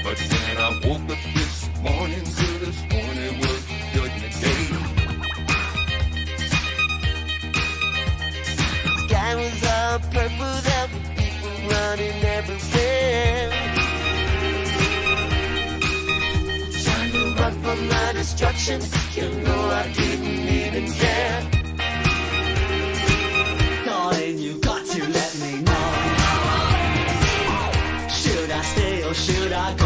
But when I woke up this morning, till this morning was judgment day. The sky was all purple, there were people running everywhere, trying to run from my destruction. You know I didn't even care. Darling, you got to let me know. Should I stay or should I go?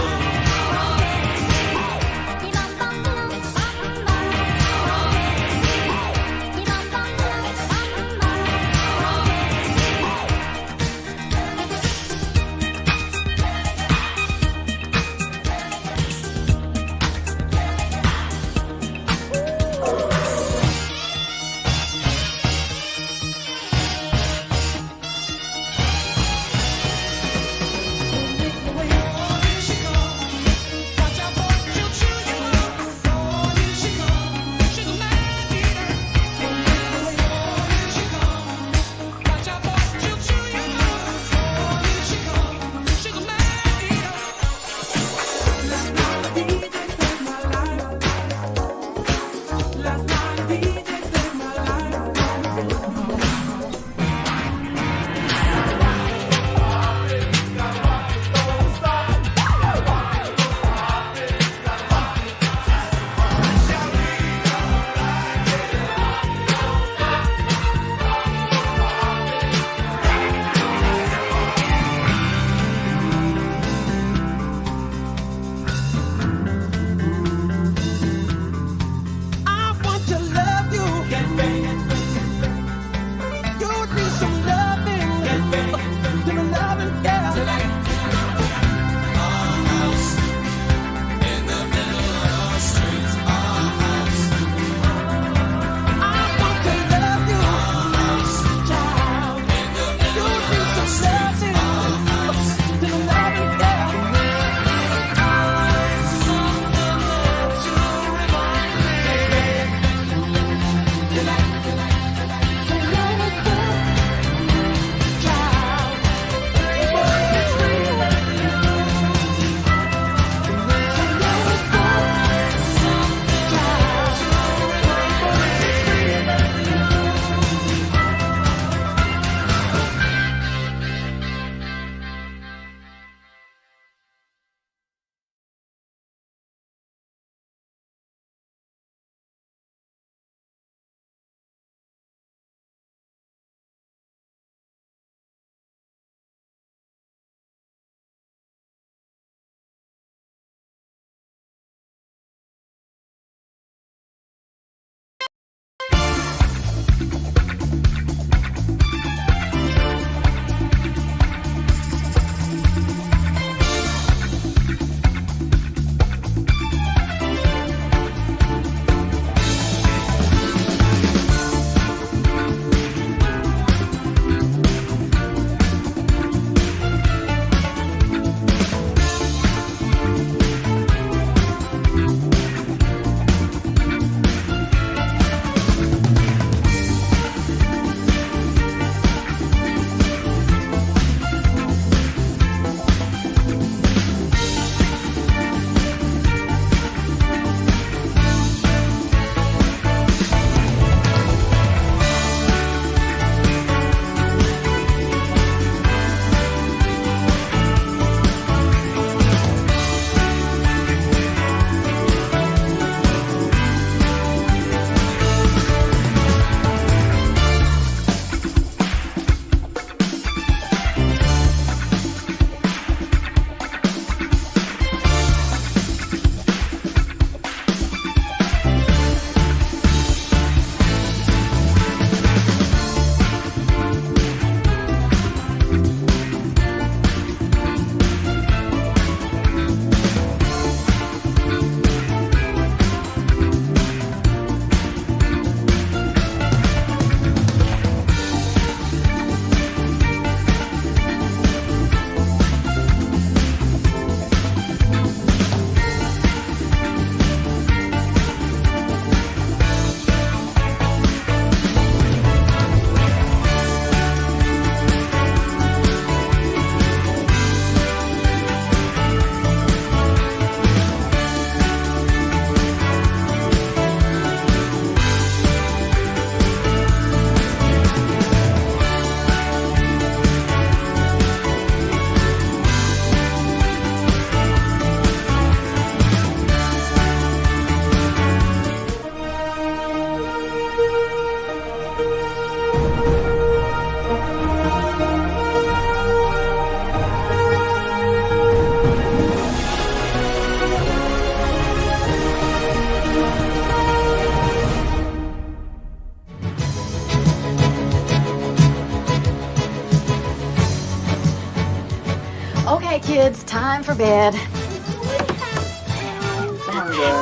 kids, time for bed.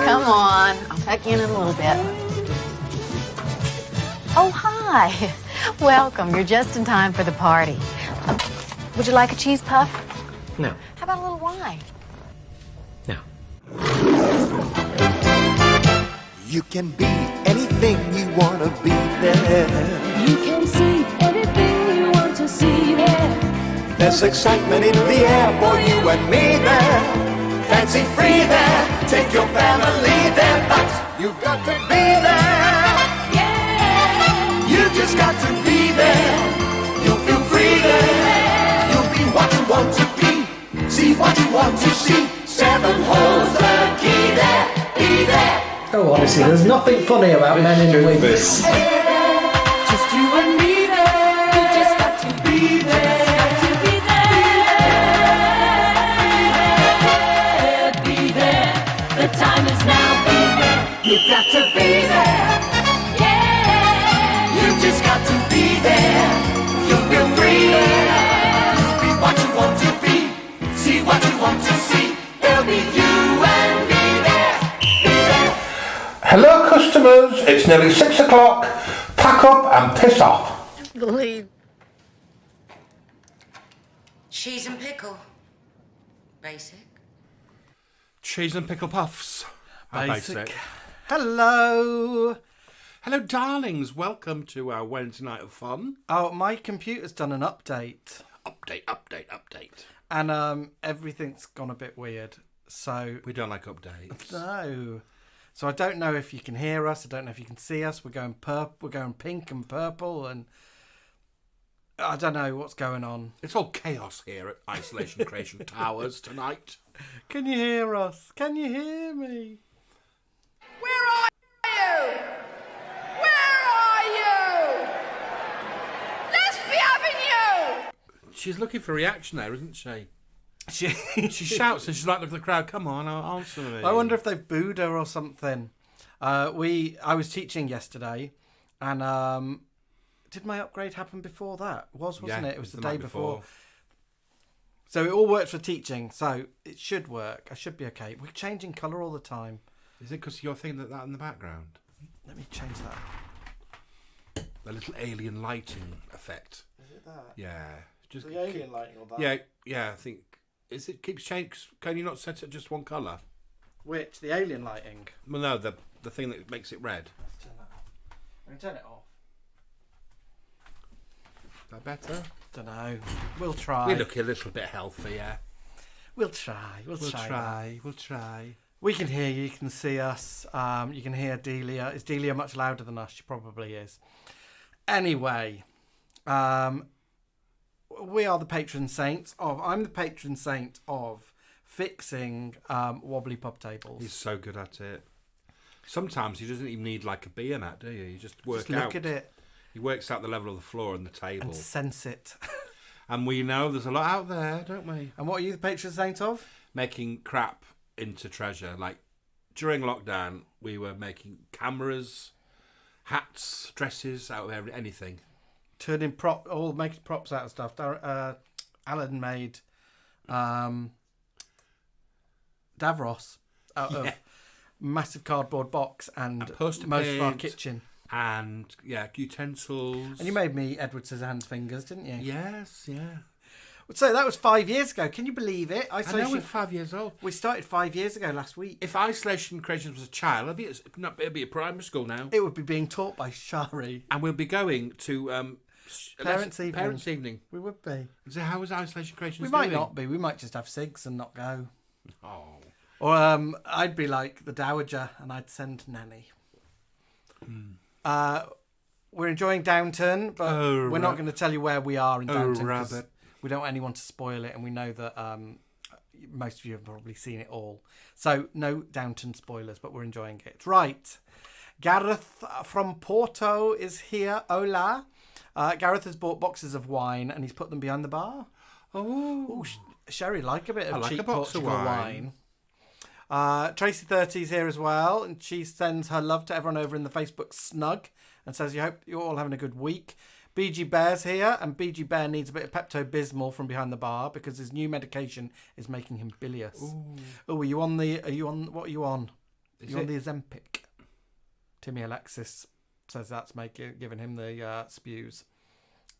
Come on, I'll tuck you in a little bit. Oh, hi. Welcome. You're just in time for the party. Would you like a cheese puff? No. How about a little wine? No. You can be anything you want to be there. You can see anything you want to see there. There's excitement in the air for you and me there. Fancy free there. Take your family there. But you've got to be there. Yeah. You just got to be there. You'll feel free there. You'll be what you want to be. See what you want to see. 7 holes the key there. Be there. Oh, honestly, there's nothing funny about men in wigs. Just you and me there. You just got to be there. Got to be there. Be there. The time is now. Be there. You've got to be there. Yeah. You just got to be there. You'll feel free there. You'll be what you want to be. See what you want to see. There'll be you and me there. Be there. Hello customers, it's nearly 6 o'clock. Pack up and piss off. Believe. Cheese and pickle. Basic. Cheese and pickle puffs. Basic. Hello. Hello, darlings. Welcome to our Wednesday night of fun. Oh, my computer's done an update. Update. And everything's gone a bit weird. So We don't like updates. no. So I don't know if you can hear us. I don't know if you can see us. We're going We're going pink and purple, and I don't know what's going on. It's all chaos here at Isolation Creation Towers tonight. Can you hear us? Can you hear me? Where are you? Where are you? Let's be having you. She's looking for reaction there, isn't she? She She shouts and she's like, look at the crowd. Come on, I'll answer me. I wonder if they've booed her or something. I was teaching yesterday, and did my upgrade happen before that? Wasn't it? It was the day night before. So it all works for teaching, so it should work. I should be okay. We're changing colour all the time. Is it because you're thinking that in the background? Let me change that. The little alien lighting effect. Is it that? Yeah. Just The alien lighting or that? Yeah, I think. Is it keeps changing? Can you not set it just one colour? Which? The alien lighting? Well, no, the thing that makes it red. Let's turn that off. I can turn it off. Is that better? Don't know. We'll try. We look a little bit healthier. We'll try. We'll try. We'll try. We can hear you. You can see us. You can hear Delia. Is Delia much louder than us? She probably is. Anyway, we are the patron saints of. I'm the patron saint of fixing wobbly pub tables. He's so good at it. Sometimes he doesn't even need like a beer mat, do you? You just work Just look out. at it He works out the level of the floor and the table. and sense it. And we know there's a lot out there, don't we? And what are you the patron saint of? Making crap into treasure. Like during lockdown, we were making cameras, hats, dresses out of anything. Making props out of stuff. Alan made Davros out of massive cardboard box and most of our kitchen. And utensils. And you made me Edward Scissorhands fingers, didn't you? Yes, yeah. So that was 5 years ago. Can you believe it? I know we're 5 years old. We started 5 years ago last week. If Isolation Creations was a child, it'd be a primary school now. It would be being taught by Sherrie. And we'll be going to Parents' evening. Parents' evening. We would be. So how was Isolation Creations We might doing? not be. We might just have cigs and not go. Oh. Or I'd be like the Dowager and I'd send Nanny. We're enjoying Downton, but we're not going to tell you where we are in Downton. Rabbit. We don't want anyone to spoil it, and we know that most of you have probably seen it all. So no Downton spoilers, but we're enjoying it. Right. Gareth from Porto is here. Hola. Gareth has bought boxes of wine and he's put them behind the bar. Oh. Sherrie, like a bit of I like cheap a box of Portugal wine. Tracy 30 is here as well, and she sends her love to everyone over in the Facebook snug and says, you hope you're all having a good week. BG Bear's here, and BG Bear needs a bit of Pepto-Bismol from behind the bar because his new medication is making him bilious. Oh, are you on? What are you on? You're on the Ozempic. Timmy Alexis says that's giving him the spews.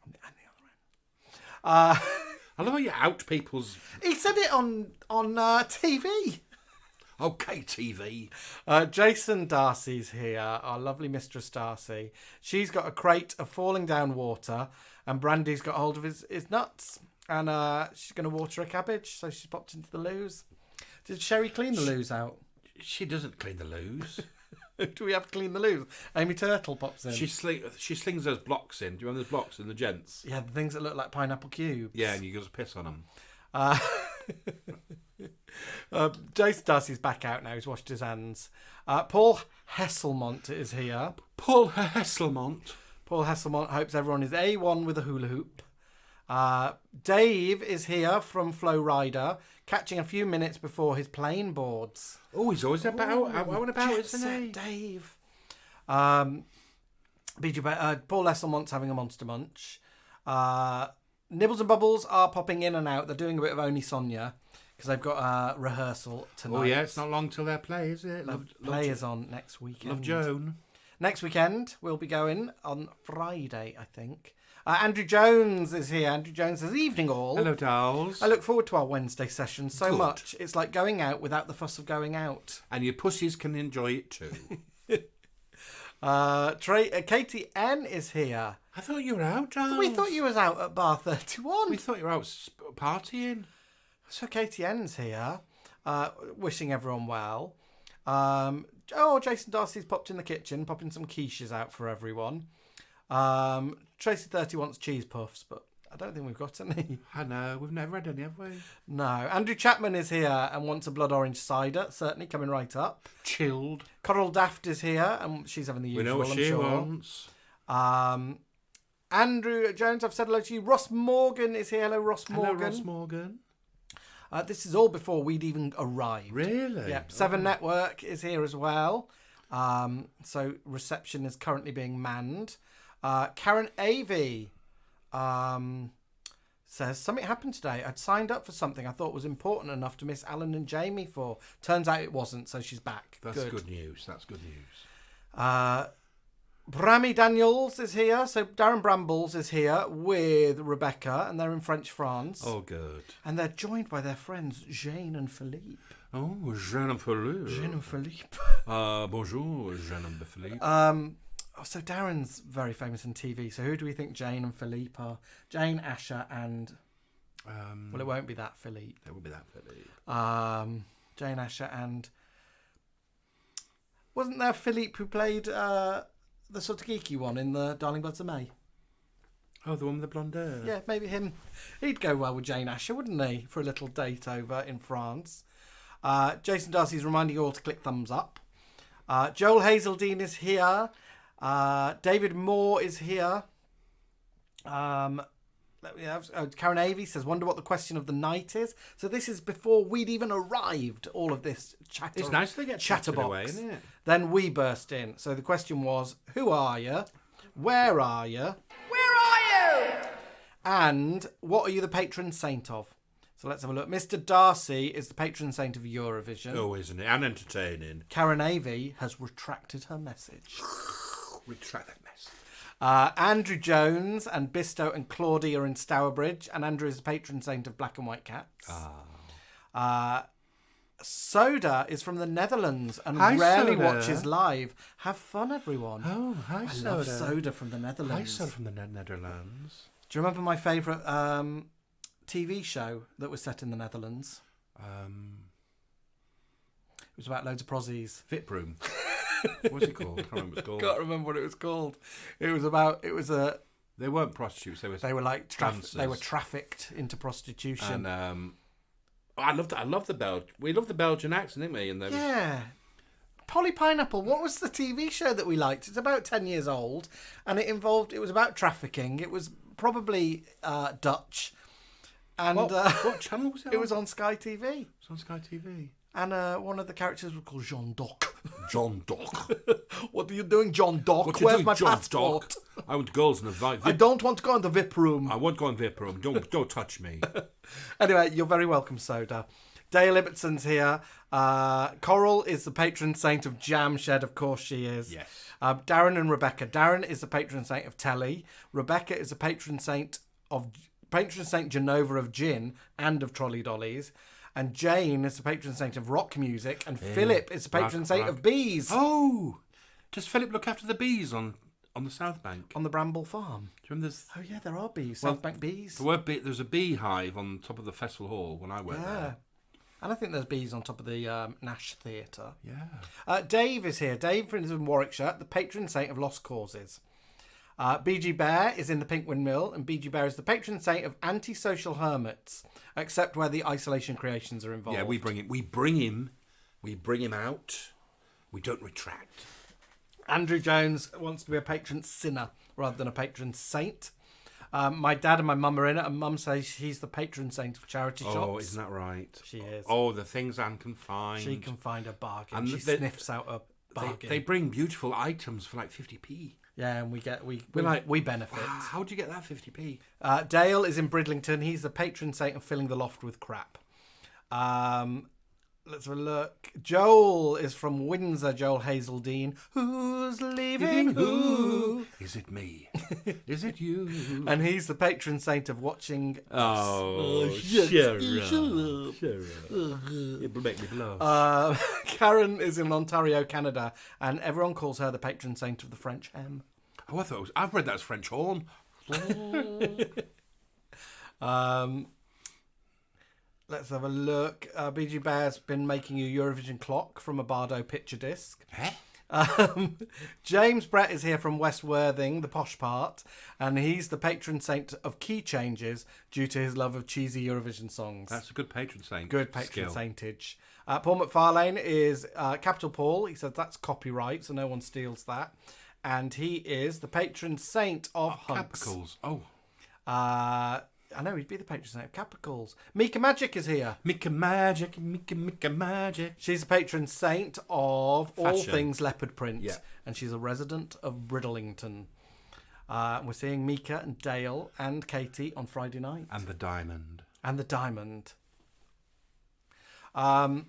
And the other end. I love how you out people's... He said it on TV. Okay, TV. Jason Darcy's here, our lovely Mistress Darcy. She's got a crate of falling down water, and Brandy's got hold of his nuts, and she's going to water a cabbage, so she's popped into the loos. Did Sherrie clean the loos out? She doesn't clean the loos. Do we have to clean the loos? Amy Turtle pops in. She slings those blocks in. Do you remember those blocks in the gents? Yeah, the things that look like pineapple cubes. Yeah, and you just piss on them. Jason Darcy's back out now. He's washed his hands. Paul Hesselmont is here. Paul Hesselmont hopes everyone is A1 with a hula hoop. Dave is here from Flow Rider, catching a few minutes before his plane boards. Oh, he's always out and about, isn't he? Dave. Paul Hesselmont's having a monster munch. Nibbles and Bubbles are popping in and out. They're doing a bit of Only Sonia because they've got a rehearsal tonight. Oh, yeah, it's not long till their play, is it? Play is on next weekend. Love Joan. Next weekend, we'll be going on Friday, I think. Andrew Jones is here. Andrew Jones says, evening all. Hello, dolls. I look forward to our Wednesday session so much. It's like going out without the fuss of going out. And your pussies can enjoy it too. Katie N is here. I thought you were out, dolls. We thought you was out at Bar 31. We thought you were out partying. So Katie N's here, wishing everyone well. Jason Darcy's popped in the kitchen, popping some quiches out for everyone. Tracy 30 wants cheese puffs, but I don't think we've got any. I know, we've never had any, have we? No. Andrew Chapman is here and wants a blood orange cider, certainly coming right up. Chilled. Coral Daft is here, and she's having the usual, we know what I'm she sure. wants. Andrew Jones, I've said hello to you. Ross Morgan is here. Hello, Ross Morgan. Hello, Ross Morgan. This is all before we'd even arrived. Really? Yeah. Seven Network is here as well. So reception is currently being manned. Karen Avey says, something happened today. I'd signed up for something I thought was important enough to miss Alan and Jamie for. Turns out it wasn't, so she's back. That's good news. That's good news. Brammy Daniels is here. So Darren Brambles is here with Rebecca, and they're in French France. Oh, good. And they're joined by their friends Jane and Philippe. Oh, Jeanne and Philippe. Jane and Philippe. Bonjour, Jeanne and Philippe. So Darren's very famous in TV. So who do we think Jane and Philippe are? Jane, Asher, and... well, it won't be that Philippe. It won't be that Philippe. Jane, Asher, and... Wasn't there Philippe who played the sort of geeky one in the Darling Buds of May? Oh, the one with the blonde hair. Yeah, maybe him. He'd go well with Jane Asher, wouldn't he? For a little date over in France. Jason Darcy's reminding you all to click thumbs up. Joel Hazeldine is here. David Moore is here. Karen Avey says, wonder what the question of the night is. So this is before we'd even arrived, all of this chatter. It's nice to get chattered away, isn't it? Then we burst in. So the question was, who are you? Where are you? Where are you? And what are you the patron saint of? So let's have a look. Mr. Darcy is the patron saint of Eurovision. Oh, isn't it? And entertaining. Karen Avey has retracted her message. Retract that mess. Andrew Jones and Bisto and Claudie are in Stourbridge, and Andrew is the patron saint of Black and White Cats. Soda is from the Netherlands and rarely watches live. Have fun, everyone. Oh, hi, Soda. I love Soda from the Netherlands. Hi, Soda from the Netherlands. Do you remember my favourite TV show that was set in the Netherlands? It was about loads of prozzies. Vipbroom. What's it called? I can't remember what it's called. Can't remember what it was called. They weren't prostitutes. They were like they were trafficked into prostitution. And I love the Belgian. We love the Belgian accent, didn't we? And yeah. Polly Pineapple. What was the TV show that we liked? It's about 10 years old, and it was about trafficking. It was probably Dutch. And what channel was it on? It was on Sky TV. It was on Sky TV. And one of the characters was called Jean Doc. John Doc. What are you doing, John Doc? What you Where's doing, my John passport? Doc? I want girls in the VIP. I don't want to go in the VIP room. I won't go in VIP room. Don't touch me. Anyway, you're very welcome, Soda. Dale Ibbetson's here. Coral is the patron saint of Jam Shed. Of course she is. Yes. Darren and Rebecca. Darren is the patron saint of Telly. Rebecca is the patron saint Genova of gin and of trolley dollies. And Jane is the patron saint of rock music. And Philip is the patron saint of bees. Oh, does Philip look after the bees on the South Bank? On the Bramble Farm. Do you remember this? Oh yeah, there are bees. South Bank bees. There's a beehive on top of the festival hall when I went there. And I think there's bees on top of the Nash Theatre. Yeah. Dave is here. Dave is in Warwickshire, the patron saint of lost causes. BG Bear is in the Pink Windmill, and BG Bear is the patron saint of antisocial hermits, except where the isolation creations are involved. Yeah, we bring him out. We don't retract. Andrew Jones wants to be a patron sinner rather than a patron saint. My dad and my mum are in it, and mum says she's the patron saint of charity shops. Oh, isn't that right? She is. Oh, the things Anne can find. She can find a bargain. And she sniffs out a bargain. They bring beautiful items for like 50p. Yeah, and we benefit. Wow, how do you get that 50p? Dale is in Bridlington. He's the patron saint of filling the loft with crap. Let's have a look. Joel is from Windsor, Joel Hazeldine. Who's leaving who? Is it me? Is it you? And he's the patron saint of watching us. Oh, Sherrie. It'll make me blush. Karen is in Ontario, Canada. And everyone calls her the patron saint of the French hem. Oh, I've read that as French horn. Let's have a look. BG Bear's been making a Eurovision clock from a Bardo picture disc. James Brett is here from West Worthing, the posh part, and he's the patron saint of key changes due to his love of cheesy Eurovision songs. That's a good patron saint. Good patron saintage. Paul McFarlane is Capital Paul. He says that's copyright, so no one steals that. And he is the patron saint of hunts. Capicles. Oh. I know, he'd be the patron saint of Capicles. Mika Magic is here. Mika Magic, Mika Magic. She's the patron saint of all Fashion. things leopard print. Yeah. And she's a resident of Bridlington. We're seeing Mika and Dale and Katie on Friday night. And the diamond. Let's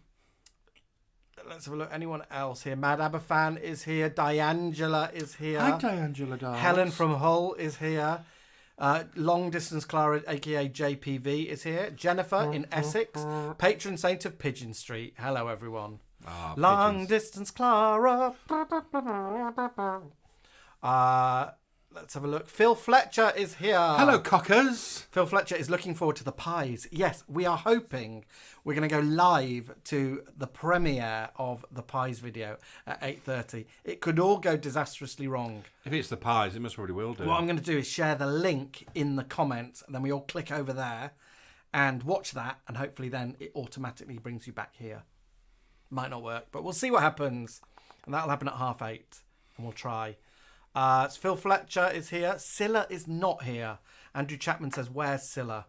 have a look. Anyone else here? Mad Aberfan is here. Diangela is here. Hi, Diangela, darling. Helen from Hull is here. Long Distance Clara, aka JPV, is here. Jennifer in Essex, patron saint of Pigeon Street. Hello, everyone. Long Distance Clara. Let's have a look. Phil Fletcher is here. Hello, cockers. Phil Fletcher is looking forward to the pies. Yes, we are hoping we're going to go live to the premiere of the pies video at 8:30. It could all go disastrously wrong. If it's the pies, it most probably will do. What I'm going to do is share the link in the comments, and then we all click over there and watch that, and hopefully then it automatically brings you back here. Might not work, but we'll see what happens. And that'll happen at 8:30, and we'll try. So Phil Fletcher is here. Cilla is not here. Andrew Chapman says, where's Cilla?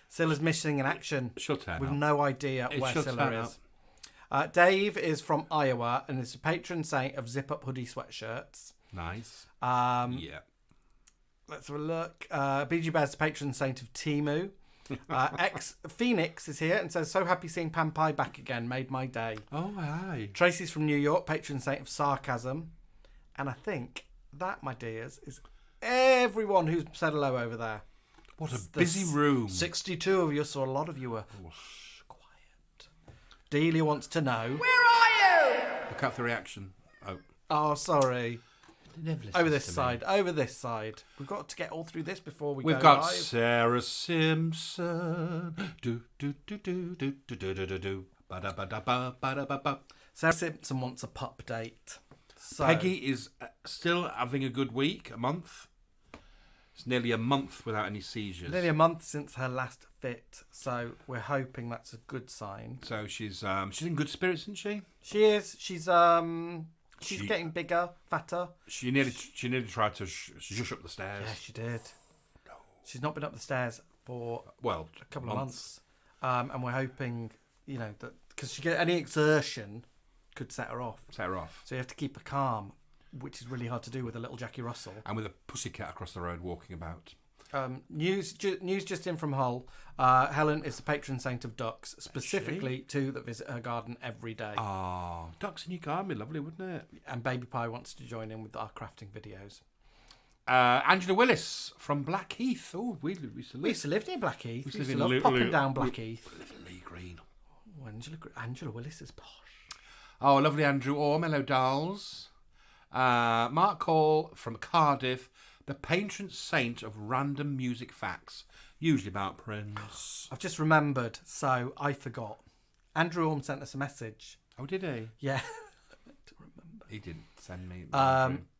Cilla's missing in action. She'll turn With up. no idea where Cilla is. Dave is from Iowa and is the patron saint of zip-up hoodie sweatshirts. Nice. Yeah. Let's have a look. BG Bear's the patron saint of Timu. Phoenix is here and says, so happy seeing Pan Pie back again. Made my day. Oh, hi. Tracy's from New York, patron saint of sarcasm. And I think that, my dears, is everyone who's said hello over there. What a busy room. 62 of you, so a lot of you are quiet. Delia wants to know. Where are you? Look out for reaction. Oh, sorry. Over this to side. Over this side. We've got to get all through this before we We've go got live. Sarah Simpson. Do do do do do do do do do do. Ba da ba da ba ba da ba ba. Sarah Simpson wants a pup date. So, Peggy is still having a good week, a month. It's nearly a month without any seizures. nearly a month since her last fit, so we're hoping that's a good sign. So she's in good spirits, isn't she? She is. She's getting bigger, fatter. She nearly tried to shush up the stairs. Yeah, she did. She's not been up the stairs for a couple of months, and we're hoping, that because any exertion could set her off. Set her off. So you have to keep her calm. which is really hard to do with a little Jackie Russell. And with a pussycat across the road walking about. News just in from Hull. Helen is the patron saint of ducks, specifically two that visit her garden every day. Ah, ducks in your garden would be lovely, wouldn't it? And Baby Pie wants to join in with our crafting videos. Angela Willis from Blackheath. Oh, we used to live near Blackheath. We used to in love popping down Blackheath. Lee Green. Oh, Angela Willis is posh. Oh, lovely Andrew Orr, Mellow Dolls. Mark Hall from Cardiff, the patron saint of random music facts, usually about Prince. I've just remembered, so I forgot. Andrew Orm sent us a message. Oh, did he? Yeah. He didn't send me.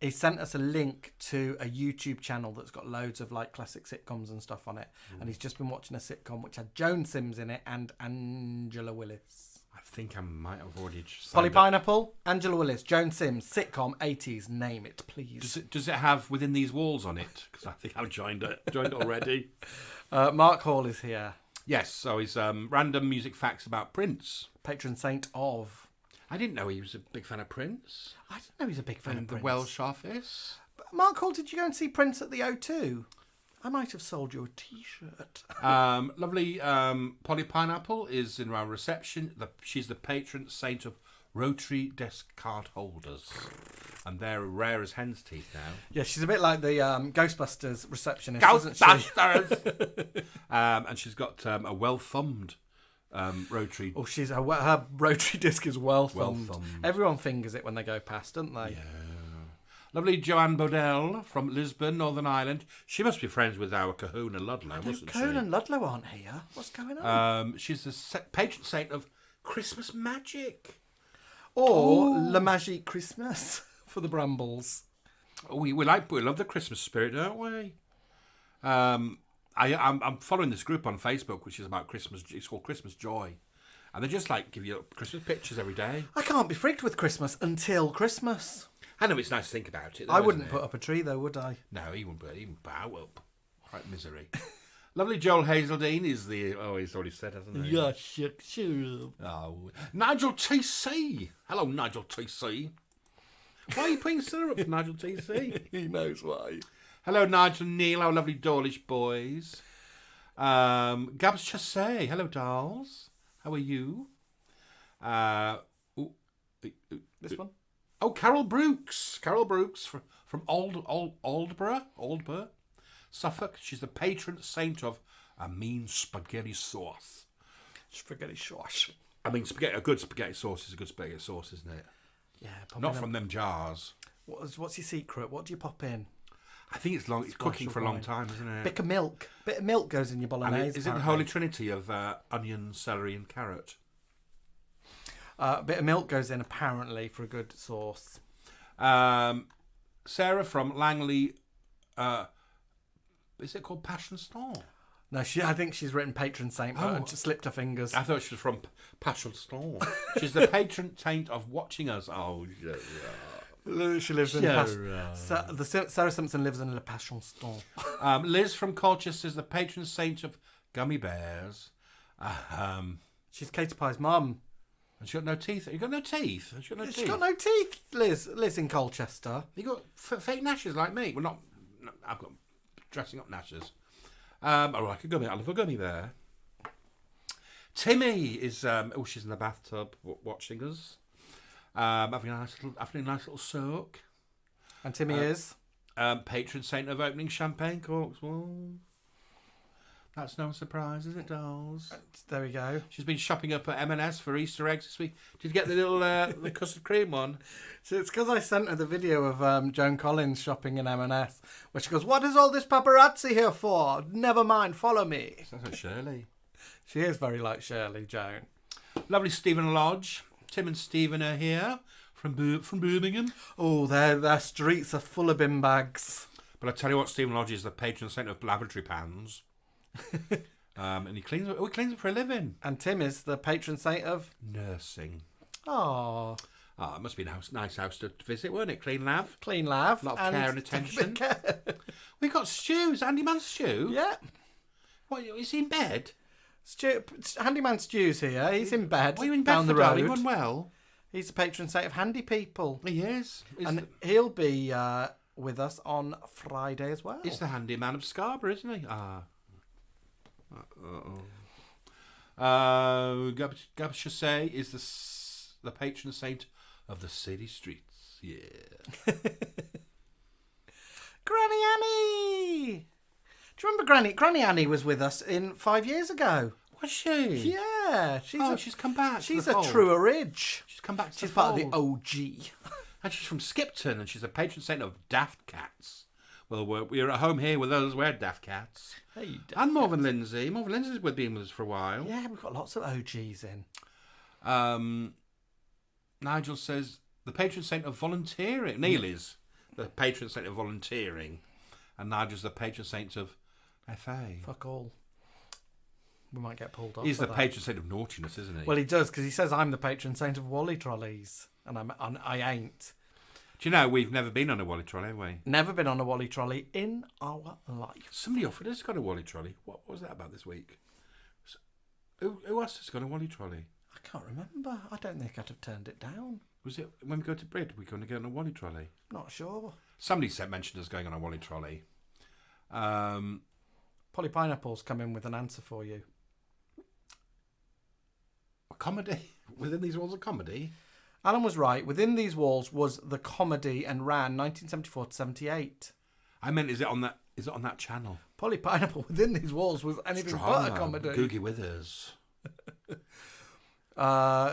He sent us a link to a YouTube channel that's got loads of like classic sitcoms and stuff on it. And he's just been watching a sitcom which had Joan Sims in it and Angela Willis. I think I might have already Polly Pineapple, Angela Willis, Joan Sims, sitcom, 80s, name it, please. Does it have Within These Walls on it? Because I think I've joined it already. Mark Hall is here. Yes, so he's random music facts about Prince. Patron saint of... I didn't know he was a big fan of Prince. I didn't know he's a big fan of the Prince. Welsh office. Mark Hall, did you go and see Prince at the O2? I might have sold you a T-shirt. Lovely Polly Pineapple is in our reception. She's the patron saint of rotary desk card holders. And they're rare as hen's teeth now. Yeah, she's a bit like the Ghostbusters receptionist, Ghostbusters! And she's got a well-thumbed rotary. Oh, her rotary disc is well thumbed. Well-thumbed. Everyone fingers it when they go past, don't they? Yeah. Lovely Joanne Bodell from Lisbon, Northern Ireland. She must be friends with our Kahuna Ludlow, mustn't she? Cohn and Ludlow aren't here. What's going on? She's the patron saint of Christmas magic. Or La Magique Christmas for the Brambles. Oh, we love the Christmas spirit, don't we? I'm following this group on Facebook, which is about Christmas. It's called Christmas Joy, and they just like give you Christmas pictures every day. I can't be freaked with Christmas until Christmas. I know it's nice to think about it. Though, I wouldn't isn't put it? up a tree though, would I? No, he wouldn't bow up. Quite misery. Lovely Joel Hazeldine is the... Oh, he's already said, hasn't he? Yeah, sure. Oh, Nigel TC. Hello, Nigel TC. Why are you putting syrup for Nigel TC? He knows why. Hello, Nigel and Neil, our lovely Dawlish boys. Gabs Chassé. Hello, dolls. How are you? This one? Oh, Carol Brooks. Carol Brooks from Aldborough, Suffolk. She's the patron saint of a mean spaghetti sauce. Spaghetti sauce. I mean, a good spaghetti sauce is a good spaghetti sauce, isn't it? Yeah. Not from them jars. What's your secret? What do you pop in? I think it's long. It's cooking for a long time, isn't it? Bit of milk. Bit of milk goes in your bolognese. And is it the holy trinity of onion, celery, and carrot? A bit of milk goes in apparently for a good sauce. Sarah from Langley. Is it called Passion Storm? No, I think she's written patron saint, but just slipped her fingers. I thought she was from Passion Storm. She's the patron saint of watching us. Oh, yeah. She lives in Sarah Simpson lives in Le Passion Storm. Liz from Colchester is the patron saint of gummy bears. She's Katie Pie's mum. And she got no teeth. You got no teeth. She got no teeth. Liz in Colchester. You got fake gnashes like me. Well, not. I've got dressing up gnashes. Like a gummy. I love a gummy bear. Timmy is. She's in the bathtub watching us. Having a nice little soak. And Timmy is patron saint of opening champagne corks. Well, that's no surprise, is it, dolls? There we go. She's been shopping up at M&S for Easter eggs this week. Did you get the little the custard cream one? So it's because I sent her the video of Joan Collins shopping in M&S, where she goes, "What is all this paparazzi here for? Never mind, follow me." Sounds like Shirley. She is very like Shirley, Joan. Lovely Stephen Lodge. Tim and Stephen are here from Birmingham. Oh, their streets are full of bin bags. But I tell you what, Stephen Lodge is the patron saint of lavatory pans. And he cleans it for a living. And Tim is the patron saint of nursing. Oh, it must be a nice house to visit, weren't it? Clean lav. A lot of care and attention. We got Stu's, Handyman Stu. Yeah. What, is he in bed? Handyman Stu's here. He's in bed. Were you in bed down the road? road? He wasn't well. He's the patron saint of handy people. He is. And he'll be with us on Friday as well. He's the handyman of Scarborough, isn't he? Gabshasay is the patron saint of the city streets. Yeah. Granny Annie! Do you remember Granny Annie was with us 5 years ago. Was she? Yeah. She's come back. She's to the a fold. true ridge. She's come back to She's the part of the fold. OG. And she's from Skipton, and she's a patron saint of daft cats. Well, we're at home here with those. We're daft cats. Hey, and Marvin Lindsay. Marvin Lindsay's been with us for a while. Yeah, we've got lots of OGs in. Nigel says the patron saint of volunteering. Neil is the patron saint of volunteering, and Nigel's the patron saint of FA. Fuck all. We might get pulled off. He's the that. patron saint of naughtiness, isn't he? Well, he does, because he says I'm the patron saint of Wally trolleys, and I ain't. Do you know we've never been on a Wally trolley, have we? Never been on a Wally trolley in our life. Somebody offered us to go on a Wally trolley. What was that about this week? Who asked us to go on a Wally trolley? I can't remember. I don't think I'd have turned it down. Was it when we go to Brid? We're going to go on a Wally trolley. Not sure. Somebody mentioned us going on a Wally trolley. Polly Pineapple's come in with an answer for you. A comedy within these walls. A comedy. Alan was right. Within These Walls was the comedy and ran 1974 to 78. I meant, is it on that? Is it on that channel? Polly Pineapple Within These Walls was anything but a comedy. Googie Withers.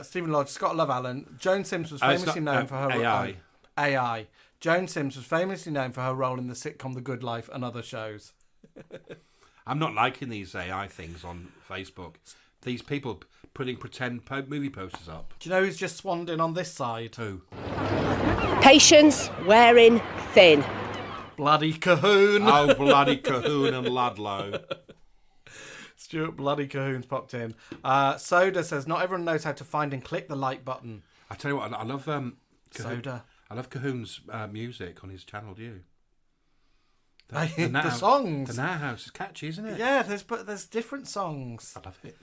Stephen Lodge, Scott Love Allen. Joan Sims was famously known for her AI. AI. Joan Sims was famously known for her role in the sitcom The Good Life and other shows. I'm not liking these AI things on Facebook. These people putting pretend movie posters up. Do you know who's just swanned in on this side? Who? Patience wearing thin. Bloody Cahoon. Oh, bloody Cahoon and Ludlow. Stuart Bloody Cahoon's popped in. Soda says, not everyone knows how to find and click the like button. I tell you what, I love Soda. I love Cahoon's music on his channel. Do you? The songs. The Now House is catchy, isn't it? Yeah, there's different songs. I love it.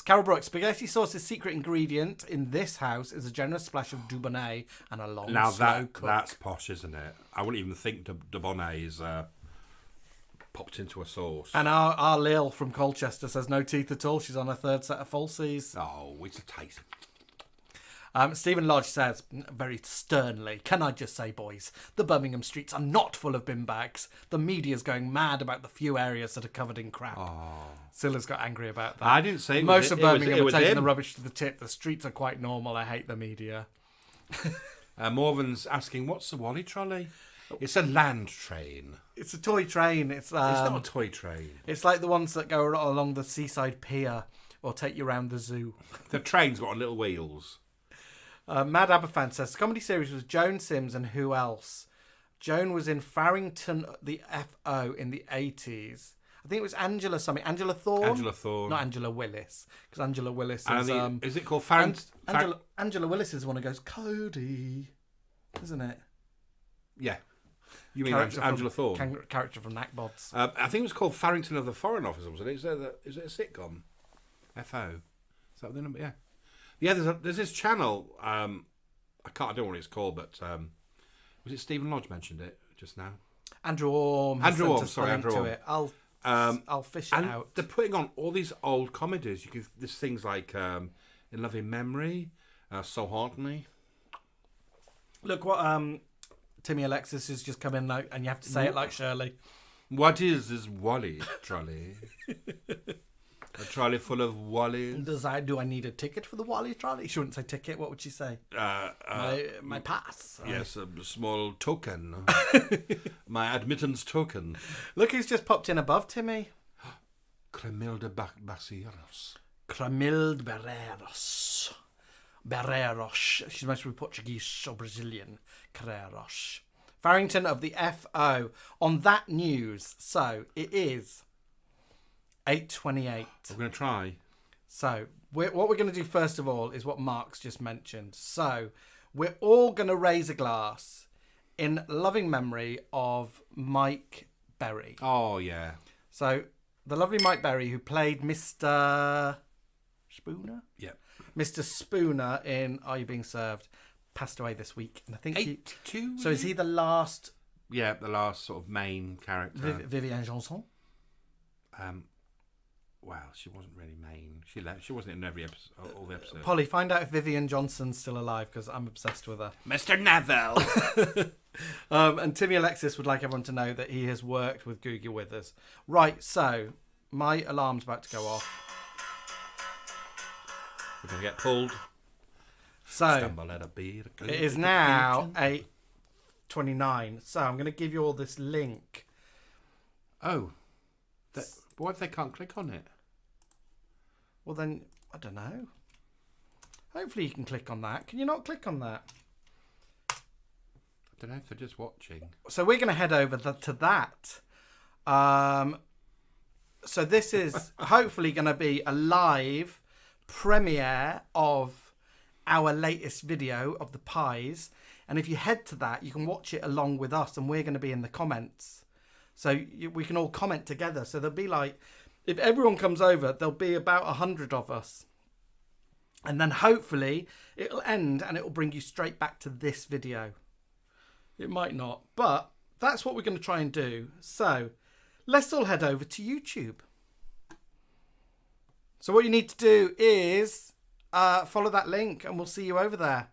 Carol Brooks, spaghetti sauce's secret ingredient in this house is a generous splash of Dubonnet and a long slow cook. That's posh, isn't it? I wouldn't even think Dubonnet is popped into a sauce. And our Lil from Colchester says no teeth at all. She's on her third set of falsies. Oh, it's a taste. Stephen Lodge says, very sternly, can I just say, boys, the Birmingham streets are not full of bin bags. The media's going mad about the few areas that are covered in crap. Cilla's got angry about that. I didn't say most of Birmingham are taking him. the rubbish to the tip. The streets are quite normal. I hate the media. Morven's asking, what's the Wally trolley? It's a land train. It's a toy train. It's not a toy train. It's like the ones that go along the seaside pier or take you around the zoo. The train's got little wheels. Mad Aberfan says, the comedy series was Joan Sims and who else? Joan was in Farrington, the FO in the 80s. I think it was Angela something. Angela Thorne? Angela Thorne. Not Angela Willis. Because Angela Willis is it called Farrington? Angela Willis is the one who goes, Cody, isn't it? Yeah. You mean Angela Thorne? Character from Knackbods. I think it was called Farrington of the Foreign Office, wasn't it? Is it a sitcom? FO. Is that the number? Yeah. Yeah, there's this channel. I don't know what it's called, but was it Stephen Lodge mentioned it just now? Andrew Orme. Andrew Orme. I'll fish it out. They're putting on all these old comedies. There's things like In Love in Memory, So Hauntingly. Look what Timmy Alexis has just come in now, and you have to say it like Shirley. What is this Wally trolley? A trolley full of Wallies. Do I need a ticket for the Wally trolley? She wouldn't say ticket. What would she say? My pass. Yes, a small token. My admittance token. Look who's just popped in above Timmy. Clemilda Baceiros. Clemilda Barreiros. Barreiros. She's mostly Portuguese or Brazilian. Carreiros. Farrington of the FO. On that news, so it is 8:28. We're going to try. So, what we're going to do first of all is what Mark's just mentioned. So, we're all going to raise a glass in loving memory of Mike Berry. Oh, yeah. So, the lovely Mike Berry, who played Mr. Spooner? Yeah. Mr. Spooner in Are You Being Served passed away this week. And I think 82. So is he the last? Yeah, the last sort of main character. Vivienne Janson? Well, she wasn't really main. She left. She wasn't in every episode, all the episodes. Polly, find out if Vivienne Johnson's still alive because I'm obsessed with her. Mr. Neville. And Timmy Alexis would like everyone to know that he has worked with Googie Withers. Right, so my alarm's about to go off. We're going to get pulled. So Stumble at a beat, it is now 8:29. So I'm going to give you all this link. Oh. What if they can't click on it? Well, then, I don't know. Hopefully you can click on that. Can you not click on that? I don't know if they're just watching. So we're going to head over to that. So this is hopefully going to be a live premiere of our latest video of the pies. And if you head to that, you can watch it along with us. And we're going to be in the comments. So we can all comment together. So there'll be like, if everyone comes over, there'll be about 100 of us. And then hopefully it'll end and it'll bring you straight back to this video. It might not, but that's what we're going to try and do. So let's all head over to YouTube. So what you need to do is follow that link and we'll see you over there.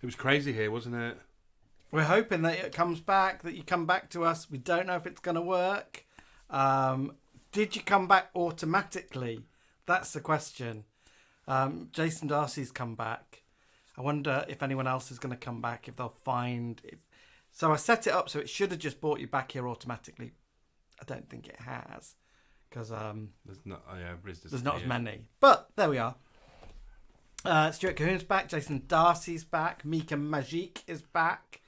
It was crazy here, wasn't it? We're hoping that it comes back, that you come back to us. We don't know if it's going to work. Did you come back automatically? That's the question. Jason Darcy's come back. I wonder if anyone else is going to come back, if they'll find it. So I set it up so it should have just brought you back here automatically. I don't think it has, because there's not. There's not as many. But there we are. Stuart Cahoon's back. Jason Darcy's back. Mika Magique is back.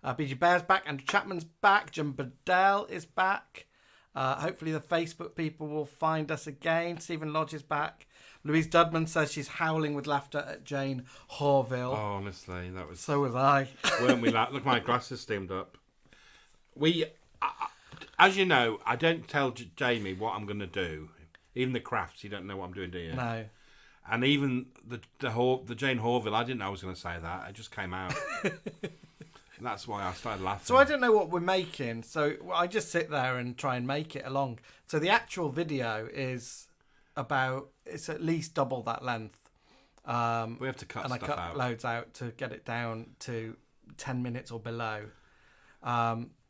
BG Bear's back. Andrew Chapman's back. Jim Bedell is back. Hopefully the Facebook people will find us again. Stephen Lodge is back. Louise Dudman says she's howling with laughter at Jane Horville. Oh, honestly, that was... So was I. Weren't we? Look, my glasses steamed up. As you know, I don't tell Jamie what I'm going to do. Even the crafts, you don't know what I'm doing, do you? No. And even the Jane Horville, I didn't know I was going to say that. It just came out. That's why I started laughing. So I don't know what we're making. So I just sit there and try and make it along. So the actual video is it's at least double that length. We have to cut and stuff I cut out. loads out to get it down to 10 minutes or below.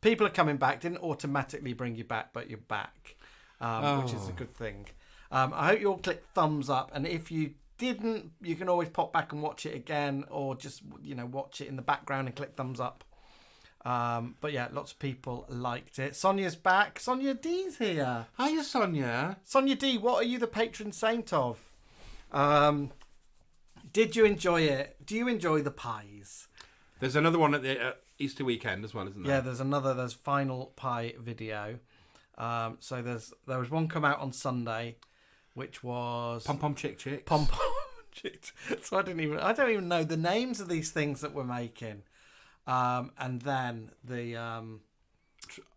People are coming back. Didn't automatically bring you back, but you're back, which is a good thing. I hope you all click thumbs up, and if you didn't, you can always pop back and watch it again, or just watch it in the background and click thumbs up. But yeah, lots of people liked it. Sonia's back. Sonia D's here. Hiya, Sonia. Sonia D, what are you the patron saint of? Did you enjoy it? Do you enjoy the pies? There's another one at the Easter weekend as well, isn't there? Yeah, there's final pie video. So there was one come out on Sunday, which was Pom Pom Chick Chicks. Pom Pom Chick. So I don't even know the names of these things that we're making. And then the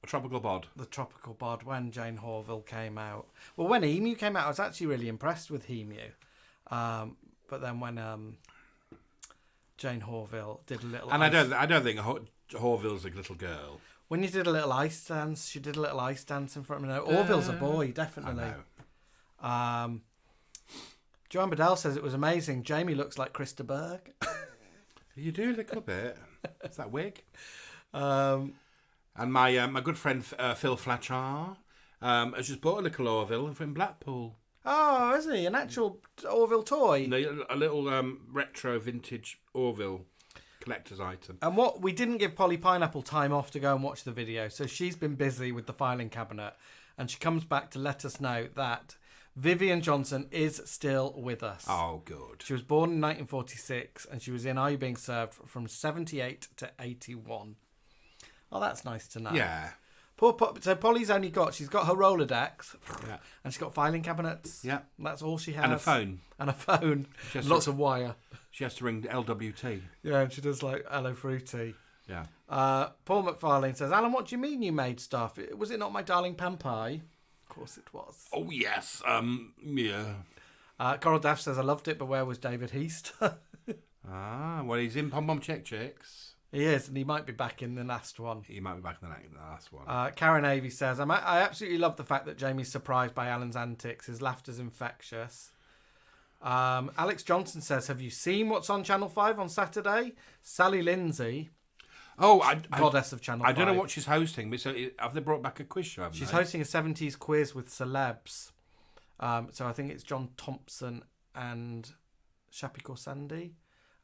Tropical Bod. The Tropical Bod, when Jane Horville came out. Well, when Emu came out, I was actually really impressed with Emu. But then when Jane Horville did a little... And I don't think Horville's a little girl. When you did a little ice dance, she did a little ice dance in front of me. No, Orville's a boy, definitely. I know. Joanne Bedell says it was amazing. Jamie looks like Krista Berg. You do a little bit. It's that wig. Um, And my good friend Phil Fletcher has just bought a little Orville from Blackpool. Oh, is he? An actual Orville toy? A little retro vintage Orville collector's item. And what we didn't give Polly Pineapple time off to go and watch the video, so she's been busy with the filing cabinet, and she comes back to let us know that Vivian Johnson is still with us. Oh, good. She was born in 1946, and she was in Are You Being Served from 78 to 81. Oh, that's nice to know. Yeah. So Polly's she's got her Rolodex, Yeah. and she's got filing cabinets. Yeah. That's all she has. And a phone. And a phone. Lots of wire. She has to ring LWT. Yeah, and she does like Hello Fruity. Yeah. Paul McFarlane says, Alan, what do you mean you made stuff? Was it not My Darling Pan Pie? Of course it was. Oh, yes. Yeah. Coral Daff says, I loved it, but where was David Heast? Well, he's in Pom Pom Chick Chicks. He is, and he might be back in the last one. He might be back in the last one. Karen Avey says, I absolutely love the fact that Jamie's surprised by Alan's antics. His laughter's infectious. Alex Johnson says, have you seen what's on Channel 5 on Saturday? Sally Lindsay. Oh, goddess of Channel 5. I don't know what she's hosting, but have they brought back a quiz show? She's hosting a 70s quiz with celebs. So I think it's John Thompson and Shappy Korsandi.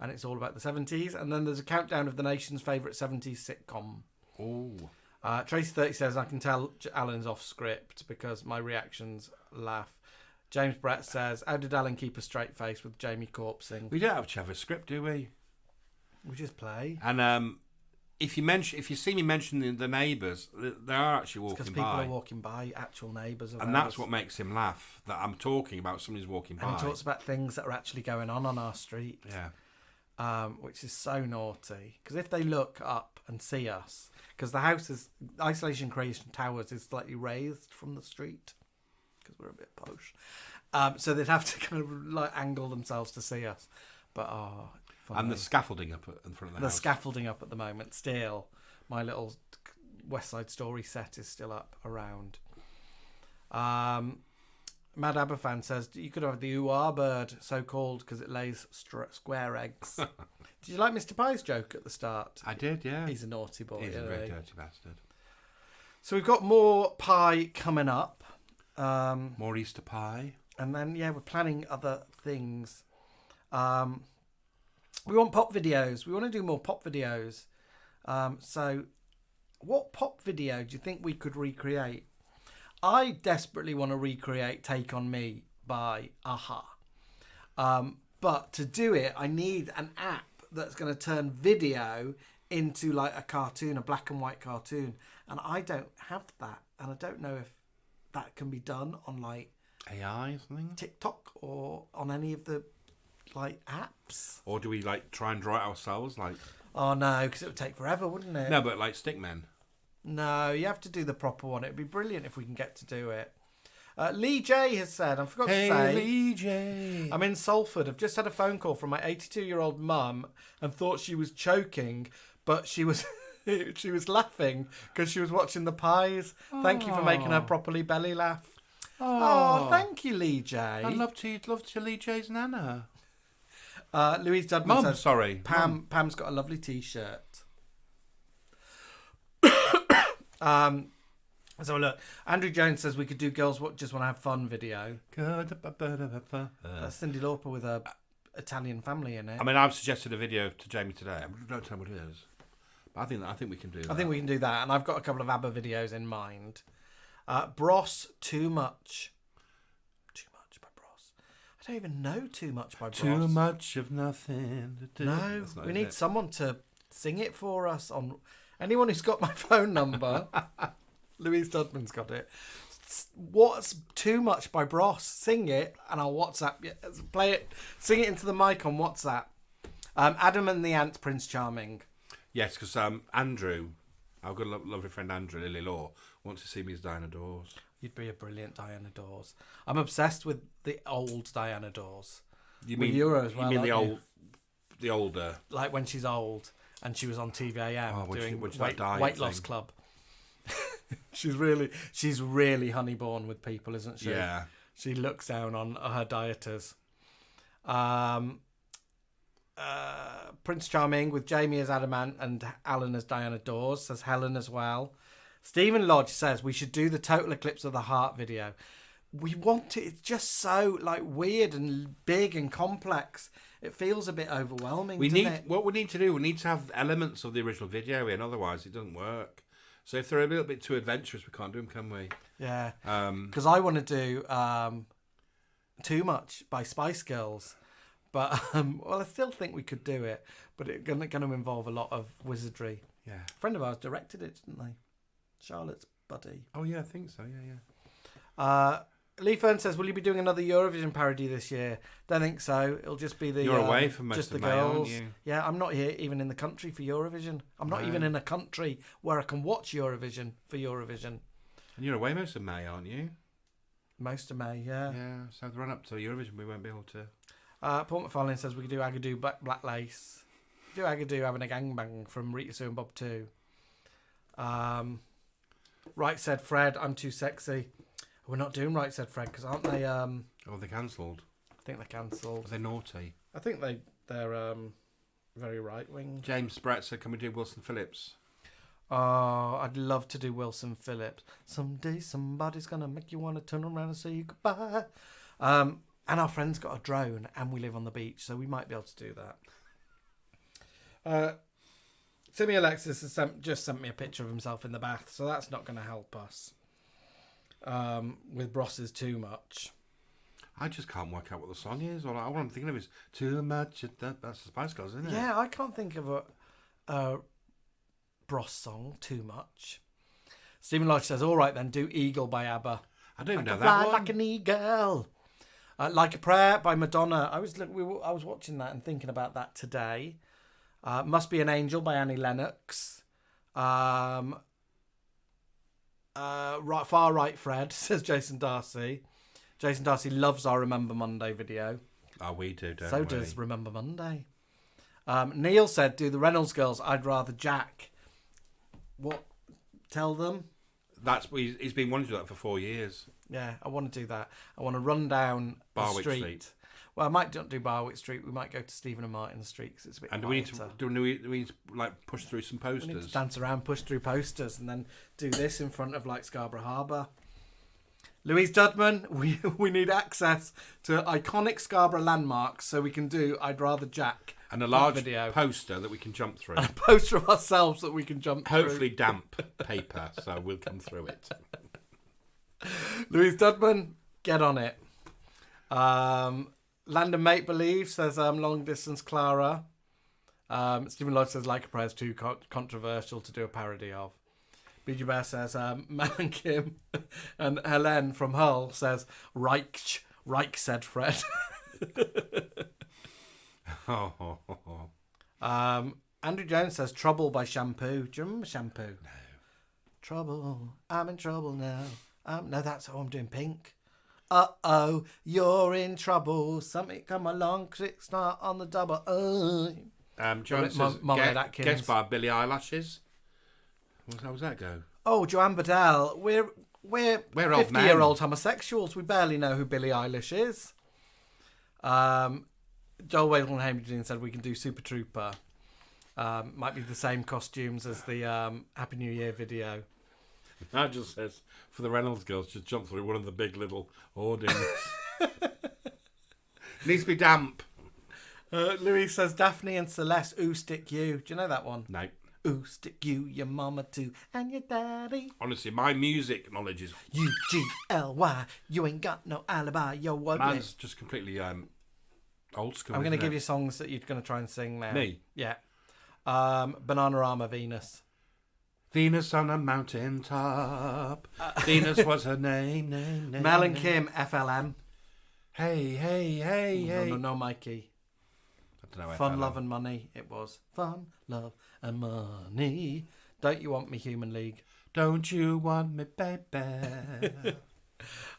And it's all about the 70s. And then there's a countdown of the nation's favourite 70s sitcom. Oh. Tracy30 says, I can tell Alan's off script because my reactions laugh. James Brett says, how did Alan keep a straight face with Jamie corpsing? We don't have a script, do we? We just play. And if you see me mention the neighbours, they are actually walking by. Because people are walking by, actual neighbours. And that's what makes him laugh, that I'm talking about somebody's walking by. And he talks about things that are actually going on our street. Yeah. Which is so naughty. Because if they look up and see us, because the house is, Isolation Creation Towers is slightly raised from the street, because we're a bit posh. So they'd have to kind of like angle themselves to see us. But funny. And the scaffolding up in front of the house. The scaffolding up at the moment still. My little West Side Story set is still up around. Mad Aberfan says, you could have the ooh bird, so called because it lays square eggs. Did you like Mr. Pie's joke at the start? I did, yeah. He's a naughty boy. He's a very dirty bastard. So we've got more pie coming up. More Easter pie. And then, we're planning other things. We want pop videos. We want to do more pop videos. So what pop video do you think we could recreate? I desperately want to recreate Take On Me by Aha. But to do it, I need an app that's going to turn video into like a cartoon, a black and white cartoon. And I don't have that. And I don't know if that can be done on like AI or something? TikTok or on any of the like apps. Or do we like try and draw it ourselves? Like, oh no, because it would take forever, wouldn't it? no, but like Stickmen. No, you have to do the proper one. It'd be brilliant if we can get to do it. Lee J has said, I forgot to say, Lee J. I'm in Salford. I've just had a phone call from my 82-year-old mum and thought she was choking, but she was she was laughing because she was watching the pies. Thank you for making her properly belly laugh. Oh, thank you, Lee J. I'd love to Lee J's nana. Louise Dudman says, Pam's got a lovely T-shirt. So look, Andrew Jones says we could do Girls Just Want to Have Fun video. That's Cyndi Lauper with a Italian family in it. I mean, I've suggested a video to Jamie today. Don't tell me what it is. But I think we can do that. I think we can do that, and I've got a couple of ABBA videos in mind. Bros, Too Much. Too Much by Bros. I don't even know Too Much by Bros. Too much of nothing to do. No, we need someone to sing it for us. On anyone who's got my phone number. Louise Dudman's got it. What's Too Much by Bros? Sing it, and I'll WhatsApp you. Play it. Sing it into the mic on WhatsApp. Adam and the Ant, Prince Charming. Yes, because Andrew, our good lovely friend Andrew, Lily Law, wants to see me as Diana Dawes. You'd be a brilliant Diana Dawes. I'm obsessed with the old Diana Dawes. You mean Euro as well? You mean the older, like when she's old and she was on TVAM doing weight loss club. she's really honeyborn with people, isn't she? Yeah. She looks down on her dieters. Prince Charming with Jamie as Adamant and Alan as Diana Dawes, says Helen as well. Stephen Lodge says we should do the Total Eclipse of the Heart video. We want it. It's just so like weird and big and complex. It feels a bit overwhelming. What we need to do. We need to have elements of the original video in. Otherwise, it doesn't work. So if they're a little bit too adventurous, we can't do them, can we? Yeah. Because I want to do Too Much by Spice Girls. But, I still think we could do it. But it's going to involve a lot of wizardry. Yeah. A friend of ours directed it, didn't they? Charlotte's buddy. Oh, yeah, I think so. Yeah. Lee Fern says, will you be doing another Eurovision parody this year? Don't think so. It'll just be the... You're away from most just of the May, girls. aren't you? Yeah, I'm not here even in the country for Eurovision. I'm not even in a country where I can watch Eurovision for Eurovision. And you're away most of May, aren't you? Most of May, yeah. Yeah, so the run up to Eurovision, we won't be able to... Paul McFarlane says we could do Agadoo Black Lace. Do Agadoo Having a Gangbang from Rita Sue and Bob 2. Right Said Fred, I'm Too Sexy. We're not doing Right Said Fred because aren't they... Oh, they're cancelled. I think they're cancelled. Are they naughty? I think they're very right-wing. James Brett said, can we do Wilson Phillips? Oh, I'd love to do Wilson Phillips. Someday somebody's going to make you want to turn around and say goodbye. And our friend's got a drone and we live on the beach, so we might be able to do that. Timmy Alexis has just sent me a picture of himself in the bath, so that's not going to help us with Brosses Too Much. I just can't work out what the song is. All I'm thinking of is Too Much. That's the Spice Girls, isn't it? Yeah, I can't think of a Bros song, Too Much. Stephen Lodge says, all right then, do Eagle by ABBA. I don't know that fly one. like an eagle. Like a Prayer by Madonna. I was watching that and thinking about that today. Must Be an Angel by Annie Lennox. Far Right Fred, says Jason Darcy. Jason Darcy loves our Remember Monday video. Oh, we do, don't so we? So does Remember Monday. Neil said, do the Reynolds Girls, I'd rather Jack. What? Tell them. he's been wanting to do that for 4 years. Yeah, I want to do that. I want to run down Barwick the Street. Well, I might not do Barwick Street. We might go to Stephen and Martin Street because it's a bit And quieter. do we need to like push through some posters? We need to dance around, push through posters, and then do this in front of like Scarborough Harbour. Louise Dudman, we need access to iconic Scarborough landmarks so we can do I'd Rather Jack. And a large video. poster that we can jump through. And a poster of ourselves that we can jump through. Hopefully damp paper, so we'll come through it. Louise Dudman, get on it. Landon Make Believe says long distance Clara. Stephen Lodge says Like a Prayer is too controversial to do a parody of. BG Bear says Mel and Kim. And Helen from Hull says Reich said Fred. Andrew Jones says Trouble by Shampoo. Do you remember Shampoo? No. Trouble, I'm in trouble now. No, that's how I'm doing Pink. Uh-oh, you're in trouble. Something come along, 'cause it's not on the double. John says, guest by Billie Eyelashes. How was that go? Oh, Joanne Bedell. We're old 50-year-old homosexuals. We barely know who Billie Eilish is. Joel Wakelin said we can do Super Trooper. Might be the same costumes as the Happy New Year video. Nigel says, for the Reynolds girls, just jump through one of the big little hoardings. Needs to be damp. Louis says, Daphne and Celeste, ooh, stick you. Do you know that one? No. Ooh, stick you, your mama too, and your daddy. Honestly, my music knowledge is... UGLY, you ain't got no alibi, yo, what? Mine's just completely old school. I'm going to give you songs that you're going to try and sing now. Me? Yeah. Bananarama, Venus. Venus on a mountain top. Venus was her name. Mel and Kim, FLM. Hey. No, Mikey. I don't know. Fun, Love and Money. It was Fun, Love and Money. Don't You Want Me, Human League. Don't you want me, baby? The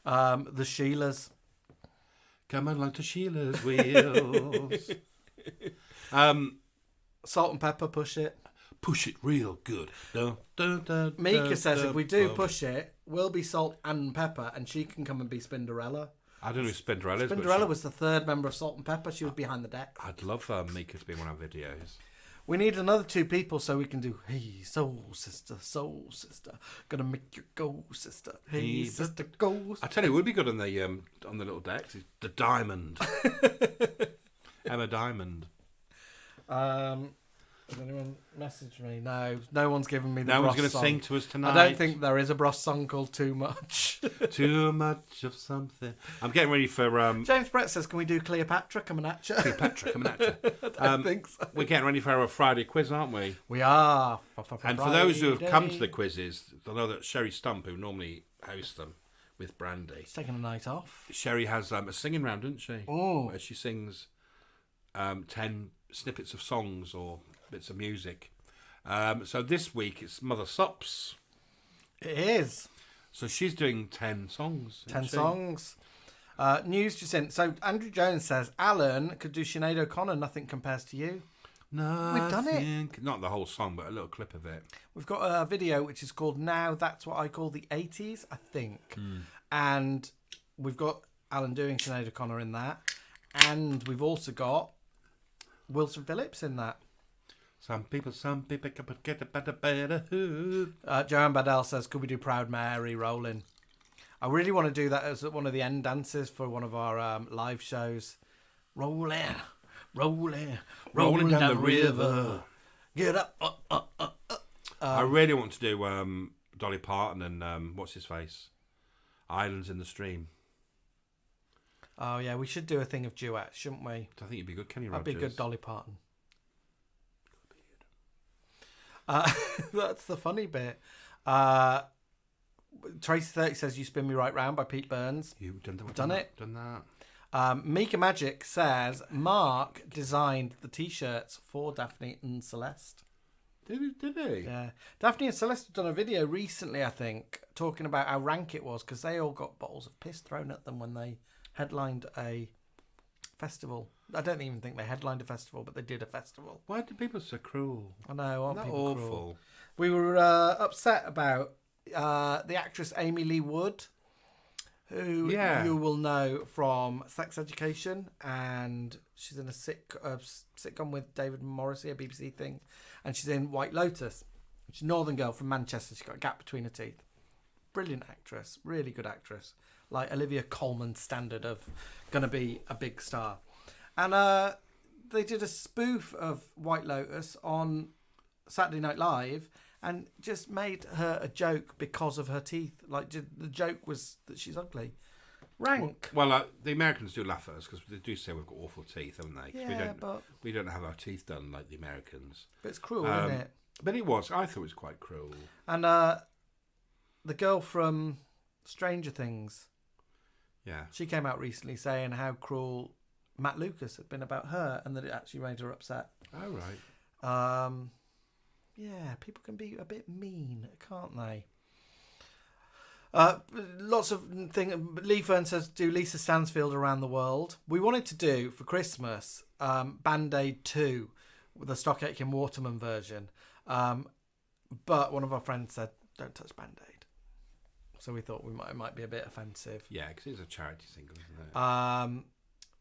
Sheilas. Come along to Sheila's wheels. Salt and Pepper, Push It. Push it real good. Mika says if we do Push It, we'll be Salt and Pepper, and she can come and be Spinderella. I don't know who Spinderella is. Spinderella was the third member of Salt and Pepper. She was behind the deck. I'd love Mika to be in one of our videos. We need another 2 people so we can do Hey Soul Sister, gonna make you go, sister. Hey sister, go. I tell you, it would be good on the little decks. The Diamond, Emma Diamond. Has anyone messaged me? No one's given me the No Bros one's going to song. sing to us tonight. I don't think there is a Bros song called Too Much. Too much of something. I'm getting ready for... James Brett says, can we do Cleopatra coming at you? Cleopatra coming at you. I don't think so. We're getting ready for our Friday quiz, aren't we? We are. And for those who have come to the quizzes, I know that Sherrie Stump, who normally hosts them with Brandi... She's taking a night off. Sherrie has a singing round, doesn't she? Oh. Where she sings 10 snippets of songs or bits of music. So this week it's Mother Sups. It is. So she's doing 10 songs. 10 songs. News just in. So Andrew Jones says, Alan could do Sinead O'Connor, Nothing Compares to You. No, We've done it. Not the whole song, but a little clip of it. We've got a video which is called Now That's What I Call the 80s, I think. And we've got Alan doing Sinead O'Connor in that. And we've also got Wilson Phillips in that. Some people can get a better hood. Joanne Badell says, could we do Proud Mary Rolling? I really want to do that as one of the end dances for one of our live shows. Rolling down the river. Get up. I really want to do Dolly Parton and what's his face? Islands in the Stream. Oh, yeah, we should do a thing of duets, shouldn't we? I think you'd be good, Kenny That'd Rogers. be good, Dolly Parton. That's the funny bit. Tracy30 says You Spin Me Right Round by Pete Burns. You've done that. Done it. Done that. Mika Magic says Mark designed the t-shirts for Daphne and Celeste. Did he? Yeah. Daphne and Celeste have done a video recently, I think, talking about how rank it was because they all got bottles of piss thrown at them when they headlined a festival. I don't even think they headlined a festival, but they did a festival. Why do people so cruel? I know, aren't Isn't that people awful? cruel? We were upset about the actress Amy Lee Wood, who you will know from Sex Education, and she's in a sitcom with David Morrissey, a BBC thing, and she's in White Lotus. She's a northern girl from Manchester. She's got a gap between her teeth. Brilliant actress, really good actress, like Olivia Colman standard of gonna be a big star. And they did a spoof of White Lotus on Saturday Night Live and just made her a joke because of her teeth. Like, the joke was that she's ugly. Rank. Well, the Americans do laugh at us because they do say we've got awful teeth, haven't they? Yeah, we don't have our teeth done like the Americans. But it's cruel, isn't it? But it was. I thought it was quite cruel. And the girl from Stranger Things, she came out recently saying how cruel Matt Lucas had been about her and that it actually made her upset. Oh, right. Yeah, people can be a bit mean, can't they? Lots of things. Lee Fern says, do Lisa Stansfield around the world. We wanted to do, for Christmas, Band-Aid 2, with the Stock Aitken Waterman version. But one of our friends said, don't touch Band-Aid. So we thought it might be a bit offensive. Yeah, because it's a charity single, isn't it?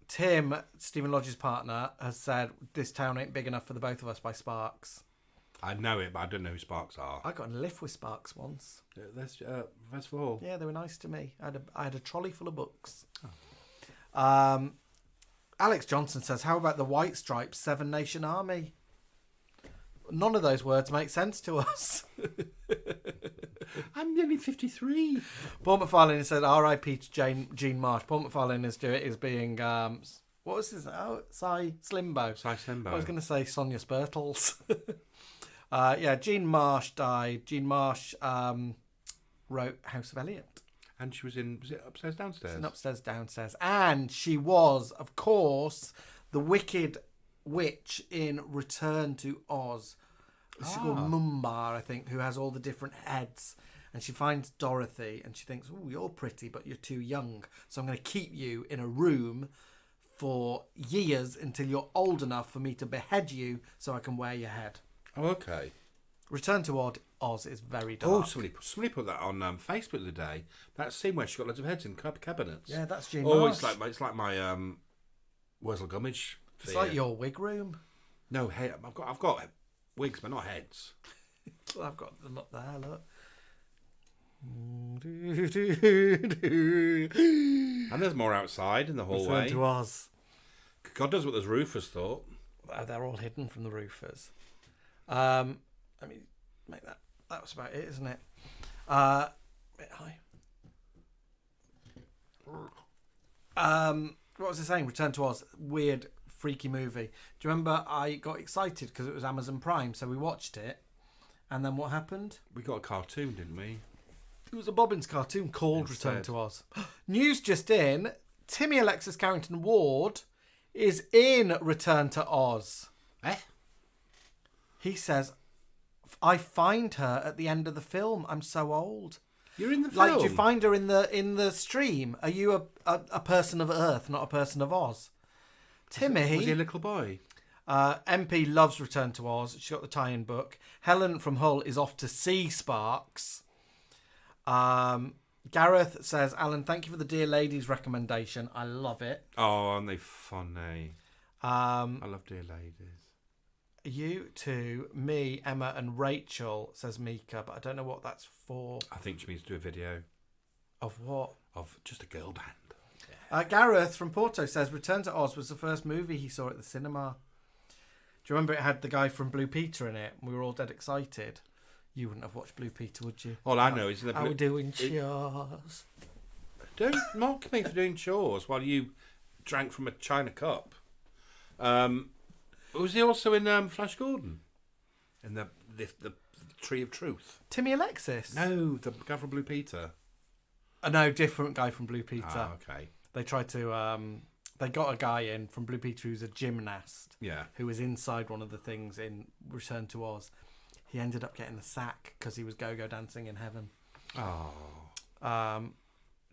Tim, Stephen Lodge's partner, has said, This Town Ain't Big Enough for the Both of Us by Sparks. I know it, but I don't know who Sparks are. I got in a lift with Sparks once. That's Festival. Yeah, they were nice to me. I had a trolley full of books. Oh. Alex Johnson says, how about the White Stripes Seven Nation Army? None of those words make sense to us. I'm nearly 53. Paul McFarlane said, R.I.P. to Jean Marsh. Paul McFarlane is being... what was his... Oh, Cy Slimbo. Cy Slimbo. I was going to say Sonia Spurtles. Jean Marsh died. Jean Marsh wrote House of Eliot. And she was in... Was it Upstairs, Downstairs? She's in Upstairs, Downstairs. And she was, of course, the wicked witch in Return to Oz. She's called Mumbar, I think, who has all the different heads. And she finds Dorothy and she thinks, oh, you're pretty, but you're too young. So I'm going to keep you in a room for years until you're old enough for me to behead you so I can wear your head. Oh, okay. Return to Oz is very dark. Oh, somebody put that on Facebook the other day. That scene where she got loads of heads in cabinets. Yeah, that's Jean Oh, Marsh. it's like my Wurzel Gummidge. It's like your wig room. No, I've got wigs, but not heads. I've got them up there. Look. And there's more outside in the hallway. Return to Oz. God knows what those roofers thought. They're all hidden from the roofers. Let me make that. That was about it, isn't it? Bit high. What was I saying? Return to Oz. Weird, freaky movie. Do you remember I got excited because it was Amazon Prime, so we watched it. And then what happened? We got a cartoon, didn't we? It was a Bobbins cartoon called Return to Oz. News just in. Timmy Alexis Carrington Ward is in Return to Oz. Eh? He says, I find her at the end of the film. I'm so old. You're in the film? Like, do you find her in the stream? Are you a person of Earth, not a person of Oz? Timmy. Was he a little boy? MP loves Return to Oz. She's got the tie-in book. Helen from Hull is off to see Sparks. Gareth says, Alan, thank you for the Dear Ladies recommendation. I love it. Oh, aren't they funny? I love Dear Ladies. You two, me, Emma, and Rachel, says Mika, but I don't know what that's for. I think she means to do a video. Of what? Of just a girl band. Gareth from Porto says Return to Oz was the first movie he saw at the cinema. Do you remember it had the guy from Blue Peter in it? We were all dead excited. You wouldn't have watched Blue Peter, would you? All I know is that How we doing chores? Don't mock me for doing chores while you drank from a china cup. Was he also in Flash Gordon? In the Tree of Truth? Timmy Alexis? No, the guy from Blue Peter. No, different guy from Blue Peter. Ah, okay. They tried to... they got a guy in from Blue Peter who's a gymnast. Yeah. Who was inside one of the things in Return to Oz. He ended up getting the sack because he was go-go dancing in heaven. Oh.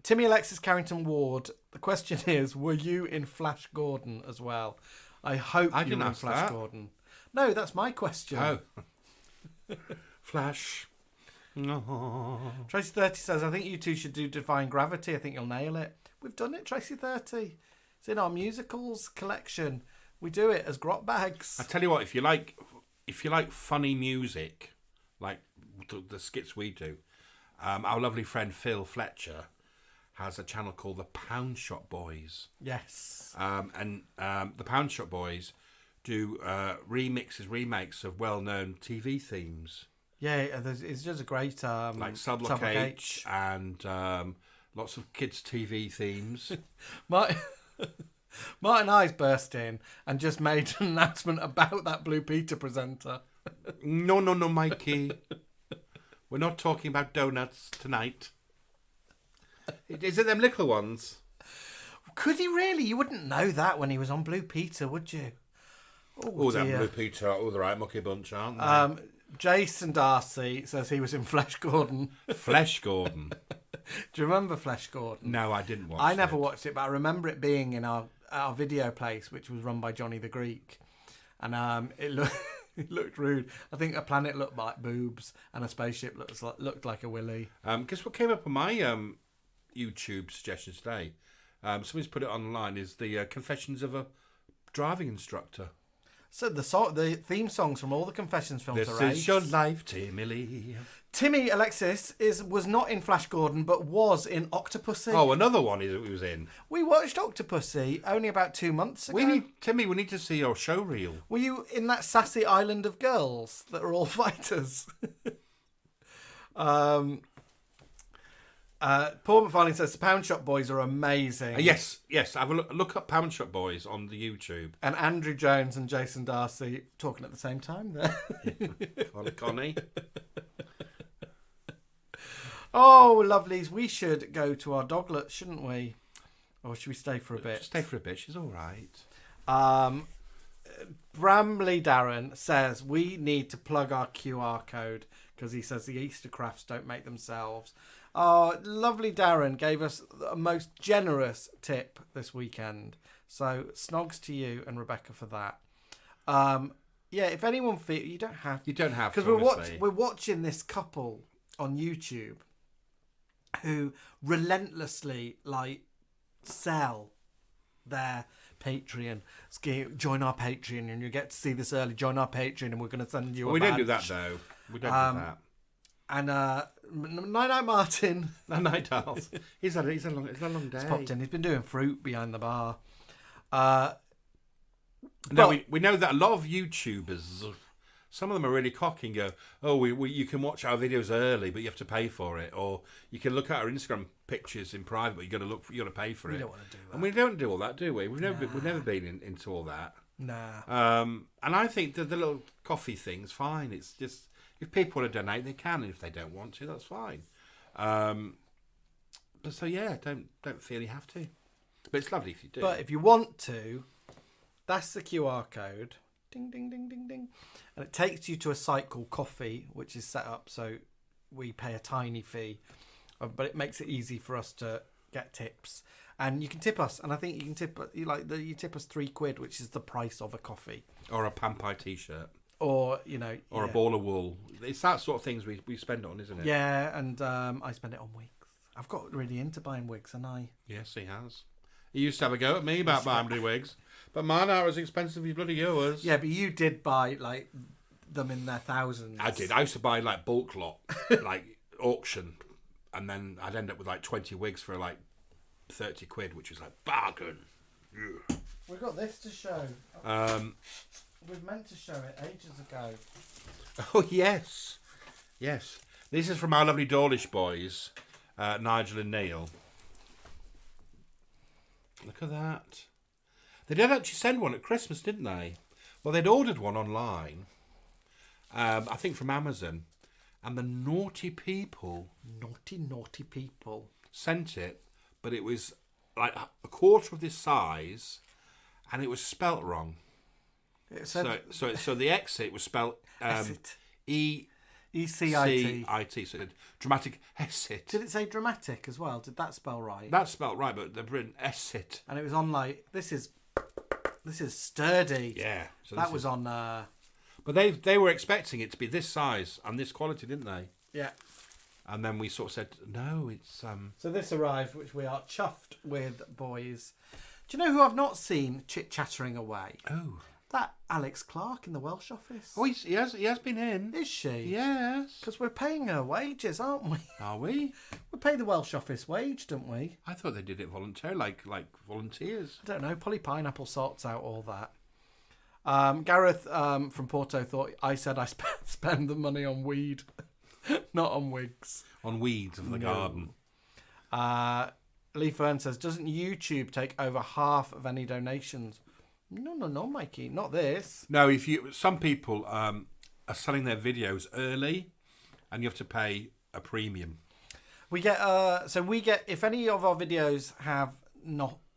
Timmy Alexis Carrington Ward. The question is, were you in Flash Gordon as well? I hope you were in Flash Gordon. No, that's my question. Oh. Flash. Tracy 30 says, I think you two should do Defying Gravity. I think you'll nail it. We've done it, Tracy 30. It's in our musicals collection. We do it as grot bags. I tell you what, if you like funny music, like the skits we do, our lovely friend Phil Fletcher has a channel called the Pound Shop Boys. Yes. And the Pound Shop Boys do remakes of well-known TV themes. Yeah, it's just a great... like Subblock H and lots of kids' TV themes. Martin Eyes burst in and just made an announcement about that Blue Peter presenter. No, Mikey. We're not talking about donuts tonight. Is it them little ones? Could he really? You wouldn't know that when he was on Blue Peter, would you? Oh, that Blue Peter. Oh, the right mucky bunch, aren't they? Jason Darcy says he was in Flesh Gordon. Flesh Gordon. Do you remember Flesh Gordon? No, I didn't watch it. I never watched it, but I remember it being in our video place, which was run by Johnny the Greek. And it looked rude. I think a planet looked like boobs and a spaceship looked like a willy. Guess what came up on my YouTube suggestions today? Somebody's put it online, is the Confessions of a Driving Instructor. So the theme songs from all the Confessions films are This is your life, Timmy Lee. Timmy Alexis was not in Flash Gordon, but was in Octopussy. Oh, another one he was in. We watched Octopussy only about 2 months ago. We need to see your show reel. Were you in that sassy island of girls that are all fighters? Paul McFarlane says the Pound Shop Boys are amazing. Yes. Have a look up Pound Shop Boys on the YouTube. And Andrew Jones and Jason Darcy talking at the same time there. Connie. Oh, lovelies, we should go to our doglet, shouldn't we? Or should we stay for a bit? Just stay for a bit. She's all right. Bramley Darren says we need to plug our QR code because he says the Easter crafts don't make themselves. Lovely Darren gave us a most generous tip this weekend. So snogs to you and Rebecca for that. If anyone feels you don't have because we're watching this couple on YouTube who relentlessly sell their Patreon. Join our Patreon and you get to see this early. Join our Patreon and we're going to send you a badge. don't do that though. We don't do that. And Night Martin. Night Owls. It's a long day. He's popped in. He's been doing fruit behind the bar. We know that a lot of YouTubers, some of them are really cocky and go, "Oh, you can watch our videos early, but you have to pay for it," or you can look at our Instagram pictures in private, but you got to pay for it. We don't want to do that. And we don't do all that, do we? We've never been into all that. Nah. And I think that the little coffee thing's fine. It's just if people want to donate, they can, and if they don't want to, that's fine. Don't feel you have to. But it's lovely if you do. But if you want to, that's the QR code. Ding, ding, ding, ding, ding. And it takes you to a site called Coffee, which is set up so we pay a tiny fee. But it makes it easy for us to get tips. And you can tip us. And I think you can tip us £3, which is the price of a coffee. Or a Pampai t-shirt. Or, Or a ball of wool. It's that sort of things we spend on, isn't it? Yeah, and I spend it on wigs. I've got really into buying wigs, and I... Yes, he has. He used to have a go at me about buying blue wigs. But mine are as expensive as bloody yours. Yeah, but you did buy, them in their thousands. I did. I used to buy, bulk lot, auction. And then I'd end up with, 20 wigs for, £30, which was, bargain. Yeah. We've got this to show. We've meant to show it ages ago. Oh, yes. Yes. This is from our lovely Dawlish boys, Nigel and Neil. Look at that. They did actually send one at Christmas, didn't they? Well, they'd ordered one online, I think from Amazon, and the naughty people... Naughty people. ...sent it, but it was a quarter of this size, and it was spelt wrong. It said... So the exit was spelt E-C-I-T. So dramatic exit. Did it say dramatic as well? Did that spell right? That's spelt right, but they've written exit. And it was on this is sturdy. Yeah. So that was on... But they were expecting it to be this size and this quality, didn't they? Yeah. And then we sort of said, no, it's... So this arrived, which we are chuffed with, boys. Do you know who I've not seen chit-chattering away? Oh. That Alex Clark in the Welsh office. Oh, he has been in. Is she? Yes. Because we're paying her wages, aren't we? Are we? We pay the Welsh office wage, don't we? I thought they did it voluntarily, like volunteers. I don't know. Polly Pineapple sorts out all that. Gareth from Porto thought I said I spend the money on weed, not on wigs. On weeds of the garden. Lee Fern says, doesn't YouTube take over half of any donations? No, Mikey, not this. No, some people are selling their videos early, and you have to pay a premium. We get if any of our videos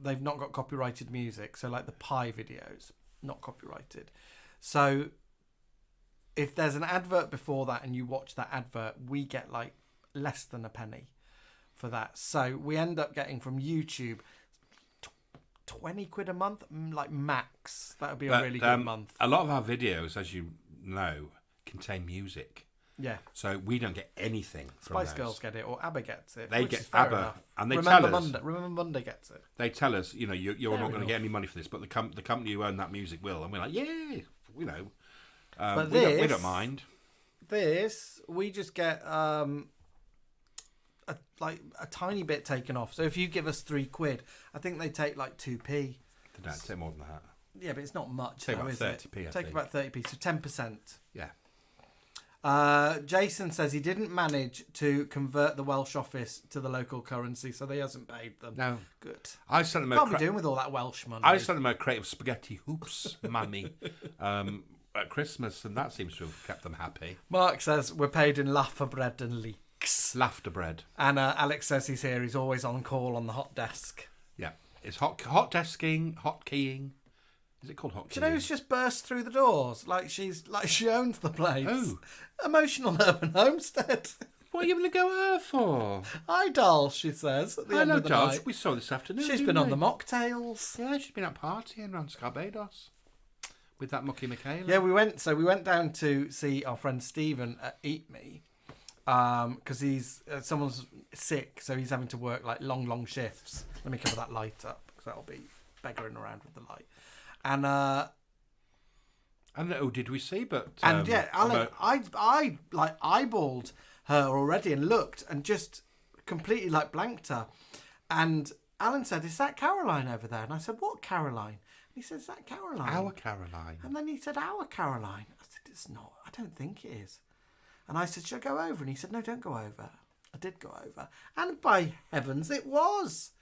they've not got copyrighted music, so like the pie videos, not copyrighted. So if there's an advert before that and you watch that advert, we get like less than a penny for that. So we end up getting from YouTube 20 quid a month, like max. That would be a really good month. A lot of our videos, as you know, contain music. Yeah. So we don't get anything from Spice those. Girls get it, or ABBA gets it. They which get is fair ABBA, enough. and they Remember tell us. Remember Monday gets it. They tell us, you're Fair not going to enough. get any money for this, but the company who own that music will, and we're like, yeah, But we don't mind. This we just get a tiny bit taken off. So if you give us 3 quid, I think they take like 2p. They don't take more than that. Yeah, but it's not much. Take though, about is 30p. it? Take about 30p, so 10%. Yeah. Jason says he didn't manage to convert the Welsh office to the local currency, so he hasn't paid them. No. Good. I sent them Can't be doing with all that Welsh money. I sent them a crate of spaghetti hoops, mummy, at Christmas, and that seems to have kept them happy. Mark says we're paid in laughter bread and leeks. Laughter bread. And Alex says he's here. He's always on call on the hot desk. Yeah. It's hot desking, hot keying. Is it called hot keying? Do you know who's just burst through the doors? Like she owns the place. Oh. Emotional Urban Homestead. What are you going to go her for? Hi, doll, she says. At the end Hello, of the doll. night. We saw this afternoon. She's been on the mocktails. Yeah, she's been out partying around Scarbados with that mucky Michaela. Yeah, we went down to see our friend Stephen at Eat Me because he's someone's sick, so he's having to work like long shifts. Let me cover that light up because that'll be beggaring around with the light. And who did we see? But yeah, Alan, I like eyeballed her already and looked and just completely like blanked her. And Alan said, "Is that Caroline over there?" And I said, "What Caroline?" And he said, "Is that Caroline?" Our Caroline. And then he said, "Our Caroline." I said, "It's not. I don't think it is." And I said, "Should I go over?" And he said, "No, don't go over." I did go over, and by heavens, it was.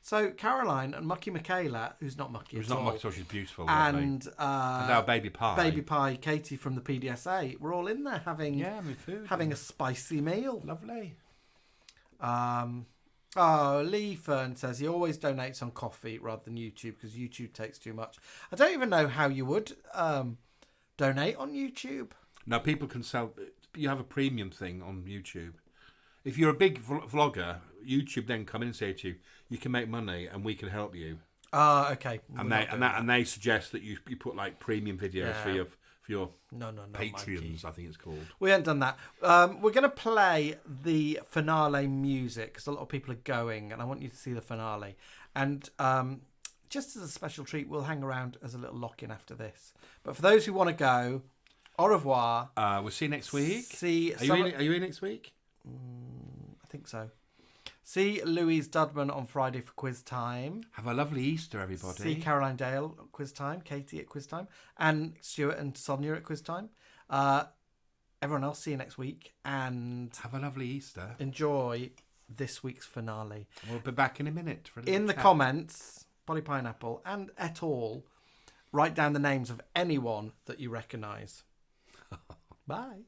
So Caroline and Mucky Michaela, who's not Mucky Who's at not all, Mucky, so she's beautiful. and our Baby Pie, Katie from the PDSA, we're all in there having food, having a spicy meal. Lovely. Lee Fern says he always donates on coffee rather than YouTube because YouTube takes too much. I don't even know how you would donate on YouTube. Now people can sell. You have a premium thing on YouTube. If you're a big vlogger, YouTube then come in and say to you, "You can make money, and we can help you." Okay. And they suggest that you put like premium videos for your no, Patreons, Mikey. I think it's called. We haven't done that. We're going to play the finale music because a lot of people are going, and I want you to see the finale. And just as a special treat, we'll hang around as a little lock-in after this. But for those who want to go, au revoir. We'll see you next week. Are you in next week? I think so. See Louise Dudman on Friday for quiz time. Have a lovely Easter, everybody. See Caroline Dale at quiz time, Katie at quiz time, and Stuart and Sonia at quiz time. Everyone else, see you next week. And have a lovely Easter. Enjoy this week's finale. We'll be back in a minute. For a in the chat. comments, Polly Pineapple and et al., write down the names of anyone that you recognise. Bye.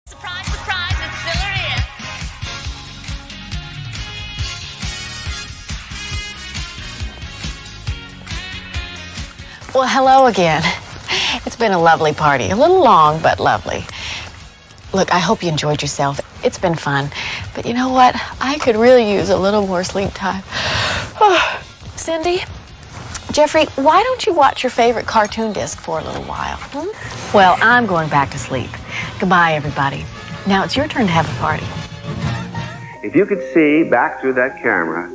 Surprise, surprise, it's Cilla. Well, hello again. It's been a lovely party. A little long, but lovely. Look, I hope you enjoyed yourself. It's been fun. But you know what? I could really use a little more sleep time. Cindy, Jeffrey, why don't you watch your favorite cartoon disc for a little while? Well, I'm going back to sleep. Goodbye, everybody. Now it's your turn to have a party. If you could see back through that camera,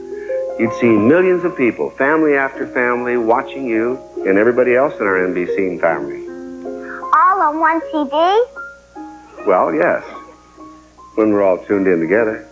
you'd see millions of people, family after family, watching you and everybody else in our NBC family. All on one CD? Well, yes, when we're all tuned in together.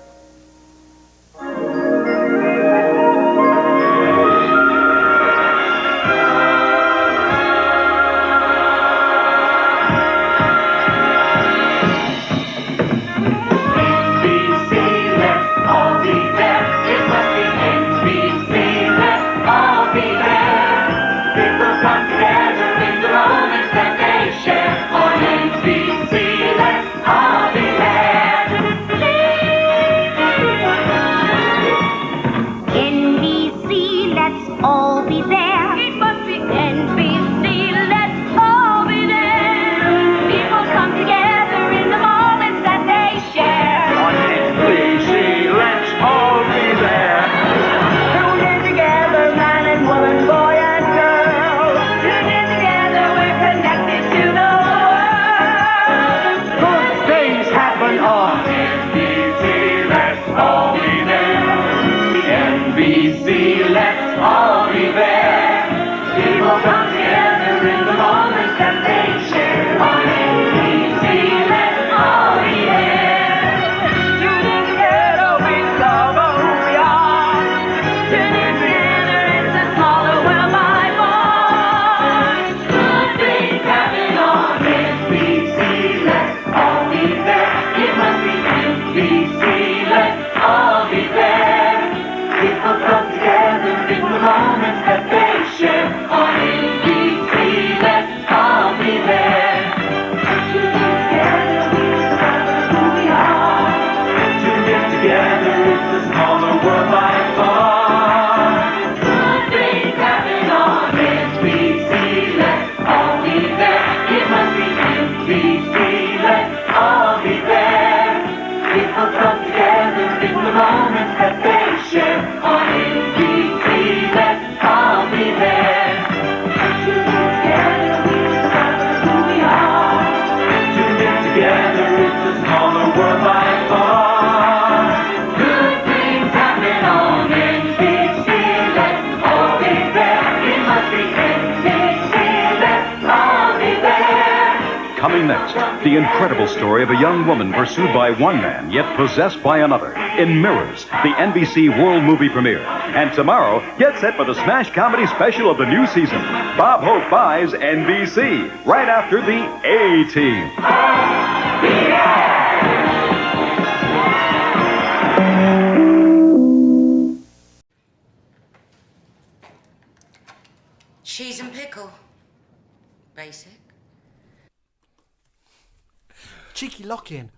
All be there. It must be NBC. Let's all be there. People come together in the moments that they share. On NBC, let's all be there. Tuned in together, man and woman, boy and girl. Tuned in together, we're connected to the world. Good things happen on NBC. Let's all be there. NBC, let's all be there. People come together in the moments that they share. On NBC, let's all be there. Tuned in together, we discover who we are. Tuned in together, it's a smaller world by far. Good things happen on NBC. Let's all be there. It must be NBC. Let's all be there. People come together in the moments that they share. On NBC, let's all be there. Tuned in together, we discover who we are. Tuned in together, it's a smaller world by far. Good things happen on NBC. Let's all be there. It must be NBC. Let's all be there. People come together in the moments that they share. On NBC, let's all be there. Tuned in together, we discover who we are. Tuned in together, it's a smaller world by far. Good things happen on NBC. Let's all be there. It must be NBC. Let's all be there. Coming next, the incredible story of a young woman pursued by one man, yet possessed by another. In Mirrors, the NBC World Movie premiere. And tomorrow, get set for the smash comedy special of the new season, Bob Hope Buys NBC, right after the A-Team. Cheese and pickle. Basic. Cheeky lock-in.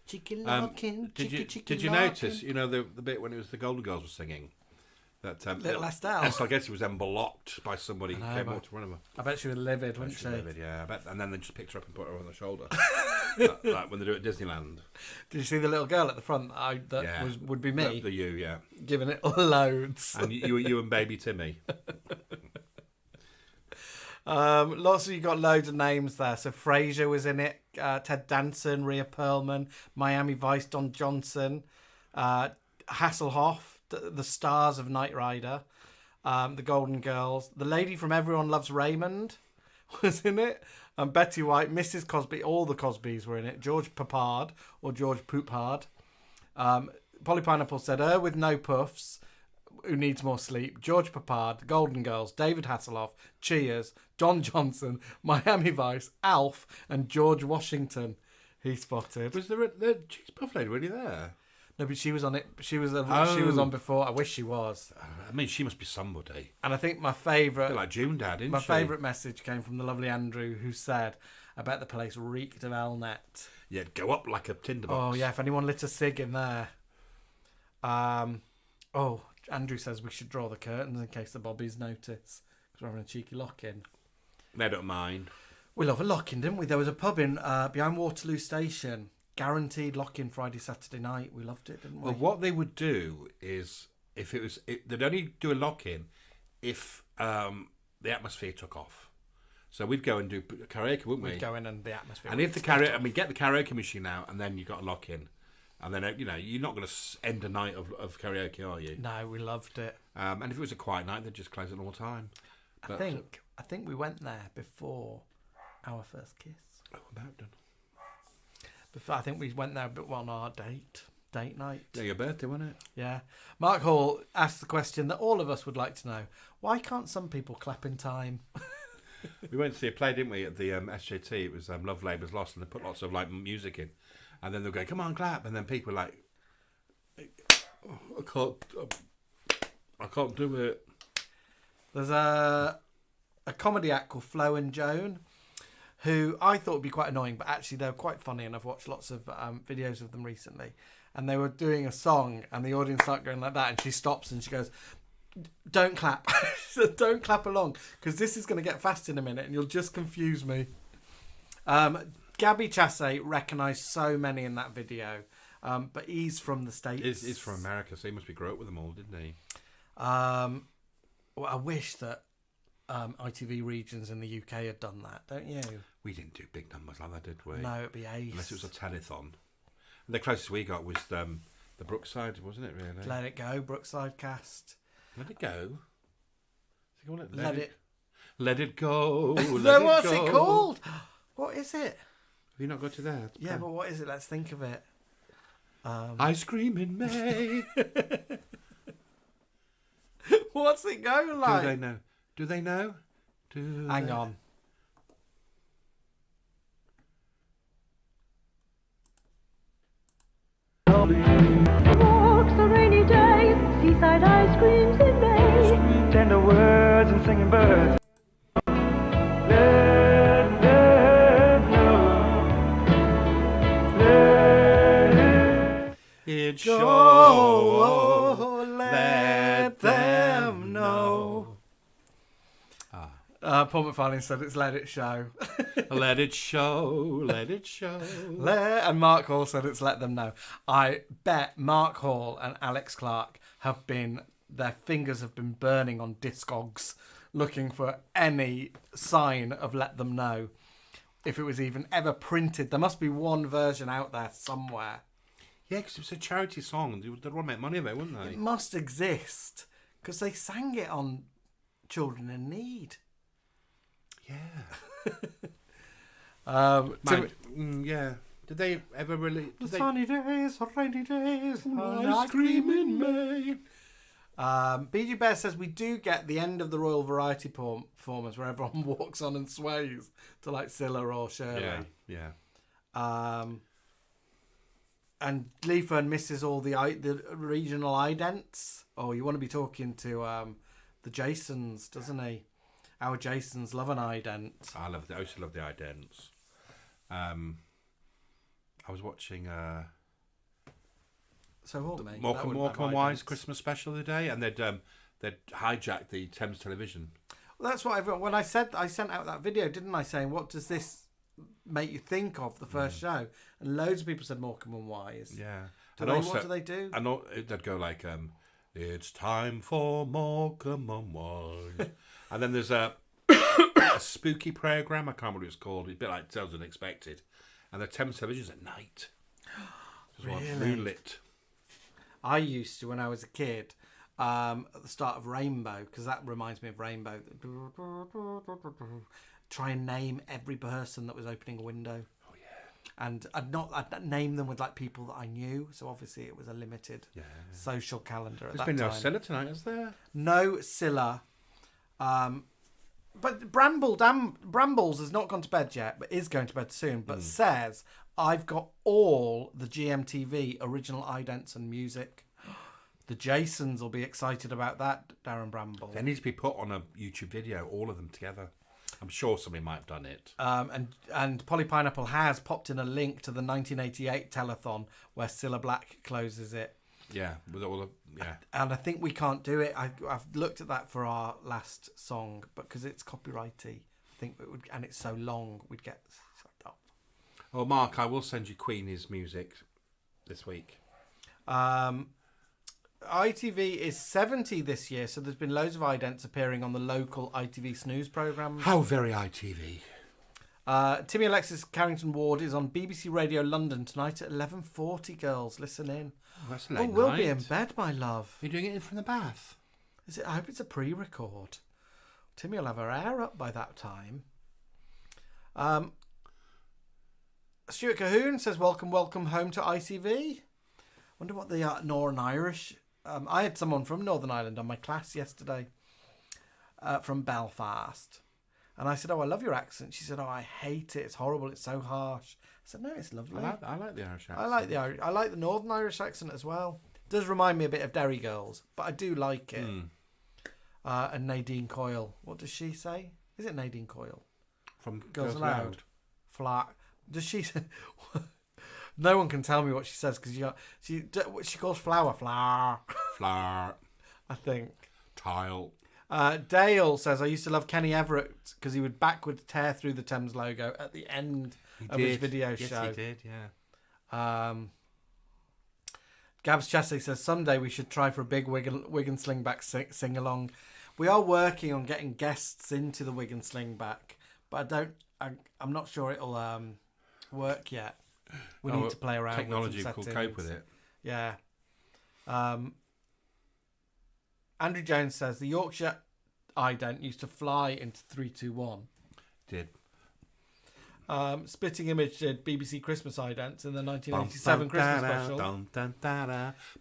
Cheeky lock-in. Did you notice, you know, the bit when it was the Golden Girls were singing? That Little Estelle. Estelle, I guess she was then blocked by somebody who came up to run her. I bet she was livid, wasn't she? Livid, yeah. I bet, and then they just picked her up and put her on the shoulder, like when they do it at Disneyland. Did you see the little girl at the front? Would be me. The you, yeah. Giving it loads. And you and baby Timmy. Lots of you got loads of names there. So Frasier was in it. Ted Danson, Rhea Perlman, Miami Vice, Don Johnson, Hasselhoff, the stars of Knight Rider, the Golden Girls, the lady from Everyone Loves Raymond was in it, and Betty White, Mrs. Cosby, all the Cosbys were in it. George Papard or George Poopard. Polly Pineapple said, her with no puffs, who needs more sleep, George Papard, Golden Girls, David Hasselhoff, Cheers, Don Johnson, Miami Vice, Alf, and George Washington. He spotted. Was the cheese puff lady really there? No, but she was on it. She was on before. I wish she was. I mean, she must be somebody. And I think my favourite, like June Dad, isn't my she? favourite message came from the lovely Andrew, who said, "I bet the place reeked of Elnet." Yeah, go up like a tinderbox. Oh yeah, if anyone lit a cig in there. Andrew says we should draw the curtains in case the bobbies notice because we're having a cheeky lock-in. They don't mind. We love a lock-in, didn't we? There was a pub in behind Waterloo Station. Guaranteed lock-in Friday, Saturday night. We loved it, didn't we? Well, what they would do is, they'd only do a lock-in if the atmosphere took off. So we'd go and do karaoke, wouldn't we? We'd go in and the atmosphere. And if the karaoke, get the karaoke machine out, and then you got a lock-in. And then, you're not going to end a night of karaoke, are you? No, we loved it. And if it was a quiet night, they'd just close it all the time. But, I think we went there before our first kiss. Oh, about done. I think we went there on our date night. Yeah, your birthday, wasn't it? Yeah. Mark Hall asked the question that all of us would like to know. Why can't some people clap in time? We went to see a play, didn't we, at the SJT. It was Love Labour's Lost, and they put lots of music in. And then they'll go, come on, clap. And then people are like, oh, I can't do it. There's a comedy act called Flo and Joan, who I thought would be quite annoying, but actually they're quite funny, and I've watched lots of videos of them recently. And they were doing a song, and the audience started going like that, and she stops and she goes, don't clap. She said, don't clap along, because this is going to get fast in a minute, and you'll just confuse me. Gabby Chasse recognised so many in that video, but he's from the States. He's from America, so he must be grew up with them all, didn't he? Well, I wish that ITV regions in the UK had done that, don't you? We didn't do big numbers like that, did we? No, it'd be ace. Unless it was a telethon. And the closest we got was the Brookside, wasn't it, really? Let It Go, Brookside cast. Let It Go? Let It Go. What's it called? What is it? Have you not got to that? Yeah, but what is it? Let's think of it. Ice cream in May. What's it go like? Do they know? Hang on. Walks a rainy day, seaside ice creams in May. Tender words and singing birds. Let them know. Let it go. Let them know. Paul McFarlane said it's Let It Show. Let it show, let it show. And Mark Hall said it's Let Them Know. I bet Mark Hall and Alex Clark their fingers have been burning on Discogs looking for any sign of Let Them Know. If it was even ever printed, there must be one version out there somewhere. Yeah, because it was a charity song. They'd want to make money of it, wouldn't they? It must exist because they sang it on Children in Need. Yeah. Yeah. Did they ever really? Sunny days, rainy days, ice cream in May. BG Bear says we do get the end of the Royal Variety performance where everyone walks on and sways to like Cilla or Sherrie. Yeah. And Leafern misses all the regional idents. Oh, you want to be talking to the Jasons, doesn't he? Our Jasons love an ident. I used to love the idents. I was watching Morecambe and Wise Christmas special the other day, and they'd hijacked the Thames television. Well, that's what when I sent out that video, didn't I? Saying, what does this make you think of the first show? And loads of people said Morecambe and Wise. Yeah. What do they do? I know they'd go like, it's time for Morecambe and Wise. And then there's a spooky program. I can't remember what it's called. It's a bit like Tales Unexpected. And the Thames television's at night. Really? Moonlit. I used to, when I was a kid, at the start of Rainbow, because that reminds me of Rainbow. Try and name every person that was opening a window. Oh yeah. And I'd name them with like people that I knew. So obviously it was a limited social calendar at that time. There's been no Cilla tonight, is there? No Cilla. But Brambles has not gone to bed yet, but is going to bed soon. But says, I've got all the GMTV original idents and music. The Jasons will be excited about that, Darren Bramble. They need to be put on a YouTube video, all of them together. I'm sure somebody might have done it. And Polly Pineapple has popped in a link to the 1988 telethon where Cilla Black closes it. Yeah, with all the And I think we can't do it. I've looked at that for our last song, but because it's copyrighty, I think it would, and it's so long, we'd get fucked up. Oh, Mark, I will send you Queenie's music this week. ITV is 70 this year, so there's been loads of idents appearing on the local ITV snooze programmes. How very ITV. Timmy Alexis Carrington Ward is on BBC Radio London tonight at 11:40. Girls, listen in. Oh, that's a late we'll night. be in bed, my love. You're doing it in from the bath. Is it? I hope it's a pre-record. Timmy will have her hair up by that time. Stuart Cahoon says, welcome home to ICV. Wonder what the Northern Irish... I had someone from Northern Ireland on my class yesterday, from Belfast. And I said, I love your accent. She said, I hate it. It's horrible. It's so harsh. I said, no, it's lovely. I like the Irish accent. I like the Northern Irish accent as well. It does remind me a bit of Derry Girls, but I do like it. And Nadine Coyle. What does she say? Is it Nadine Coyle? From Girls Aloud. Flat. Does she say... No one can tell me what she says because she calls flour. Flour. I think. Tile. Dale says, I used to love Kenny Everett because he would backwards tear through the Thames logo at the end of his video show. Yes, he did, yeah. Gabs Chesley says, someday we should try for a big Wig and Slingback sing-along. We are working on getting guests into the Wig and Slingback, but I'm not sure it'll work yet. We need to play around technology with some will settings. cope with it. Yeah. Andrew Jones says the Yorkshire ident used to fly into 321. Did. Spitting Image did BBC Christmas idents in the 1987 Christmas special.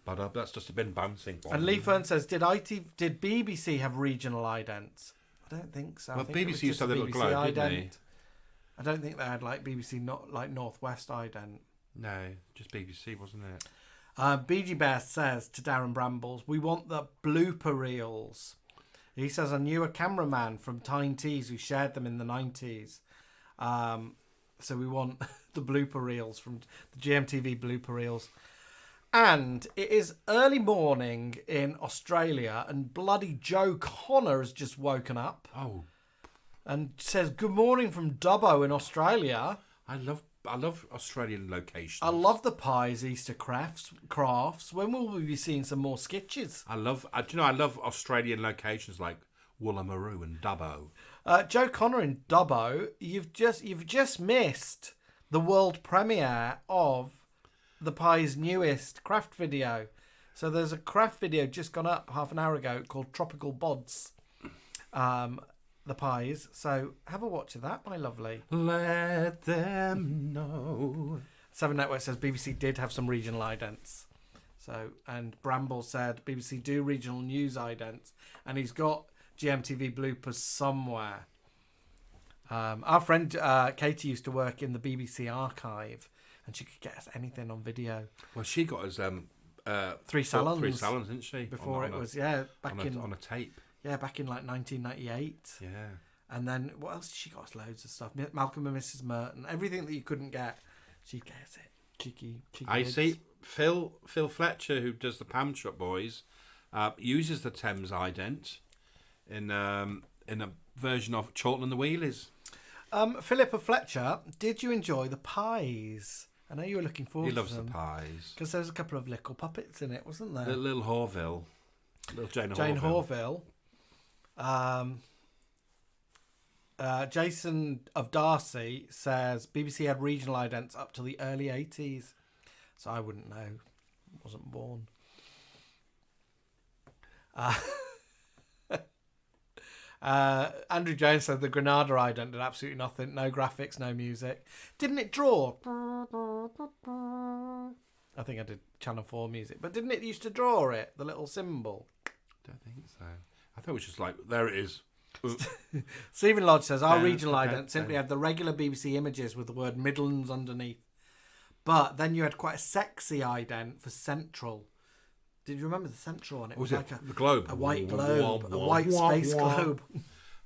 But that's just been bouncing. And Lee Fern says, did BBC have regional idents? I don't think so. Well, I think BBC used to have a little globe, didn't they? I don't think they had like BBC, not like Northwest ident. No, just BBC, wasn't it? BG Bear says to Darren Brambles, we want the blooper reels. He says, I knew a cameraman from Tyne Tees who shared them in the 90s. So we want the blooper reels from the GMTV blooper reels. And it is early morning in Australia and bloody Joe Connor has just woken up. Oh. And says, good morning from Dubbo in Australia. I love Australian locations. I love the pies, Easter crafts. When will we be seeing some more sketches? I love Australian locations like Woolloomooroo and Dubbo. Joe Connor in Dubbo, you've just missed the world premiere of the pie's newest craft video. So there's a craft video just gone up half an hour ago called Tropical Bods. The pies. So have a watch of that, my lovely. Let them know. Seven Network says BBC did have some regional idents. So, and Bramble said BBC do regional news idents, and he's got GMTV bloopers somewhere. Our friend Katie used to work in the BBC archive, and she could get us anything on video. Well, she got us 3 salons. 3 salons, didn't she? Before on a tape. Yeah, back in like 1998. Yeah. And then what else? She got us loads of stuff. Malcolm and Mrs. Merton. Everything that you couldn't get, she gets it. Cheeky. I see. Phil Fletcher, who does the Pam Shop Boys, uses the Thames ident in a version of Chorlton and the Wheelies. Philippa Fletcher, did you enjoy the pies? I know you were looking forward to them. He loves the pies. Because there was a couple of little puppets in it, wasn't there? Little Horville. Little Jane Horville. Jason of Darcy says BBC had regional idents up to the early 80s. So I wouldn't know. Wasn't born. Andrew Jones said the Granada ident did absolutely nothing. No graphics, no music. Didn't it draw? I think I did Channel 4 music. But didn't it used to draw it? The little symbol? Don't think so. I thought it was just like, there it is. Stephen Lodge says, our regional ident simply had the regular BBC images with the word Midlands underneath. But then you had quite a sexy ident for Central. Did you remember the Central one? It was like the globe. A white globe. A white space globe.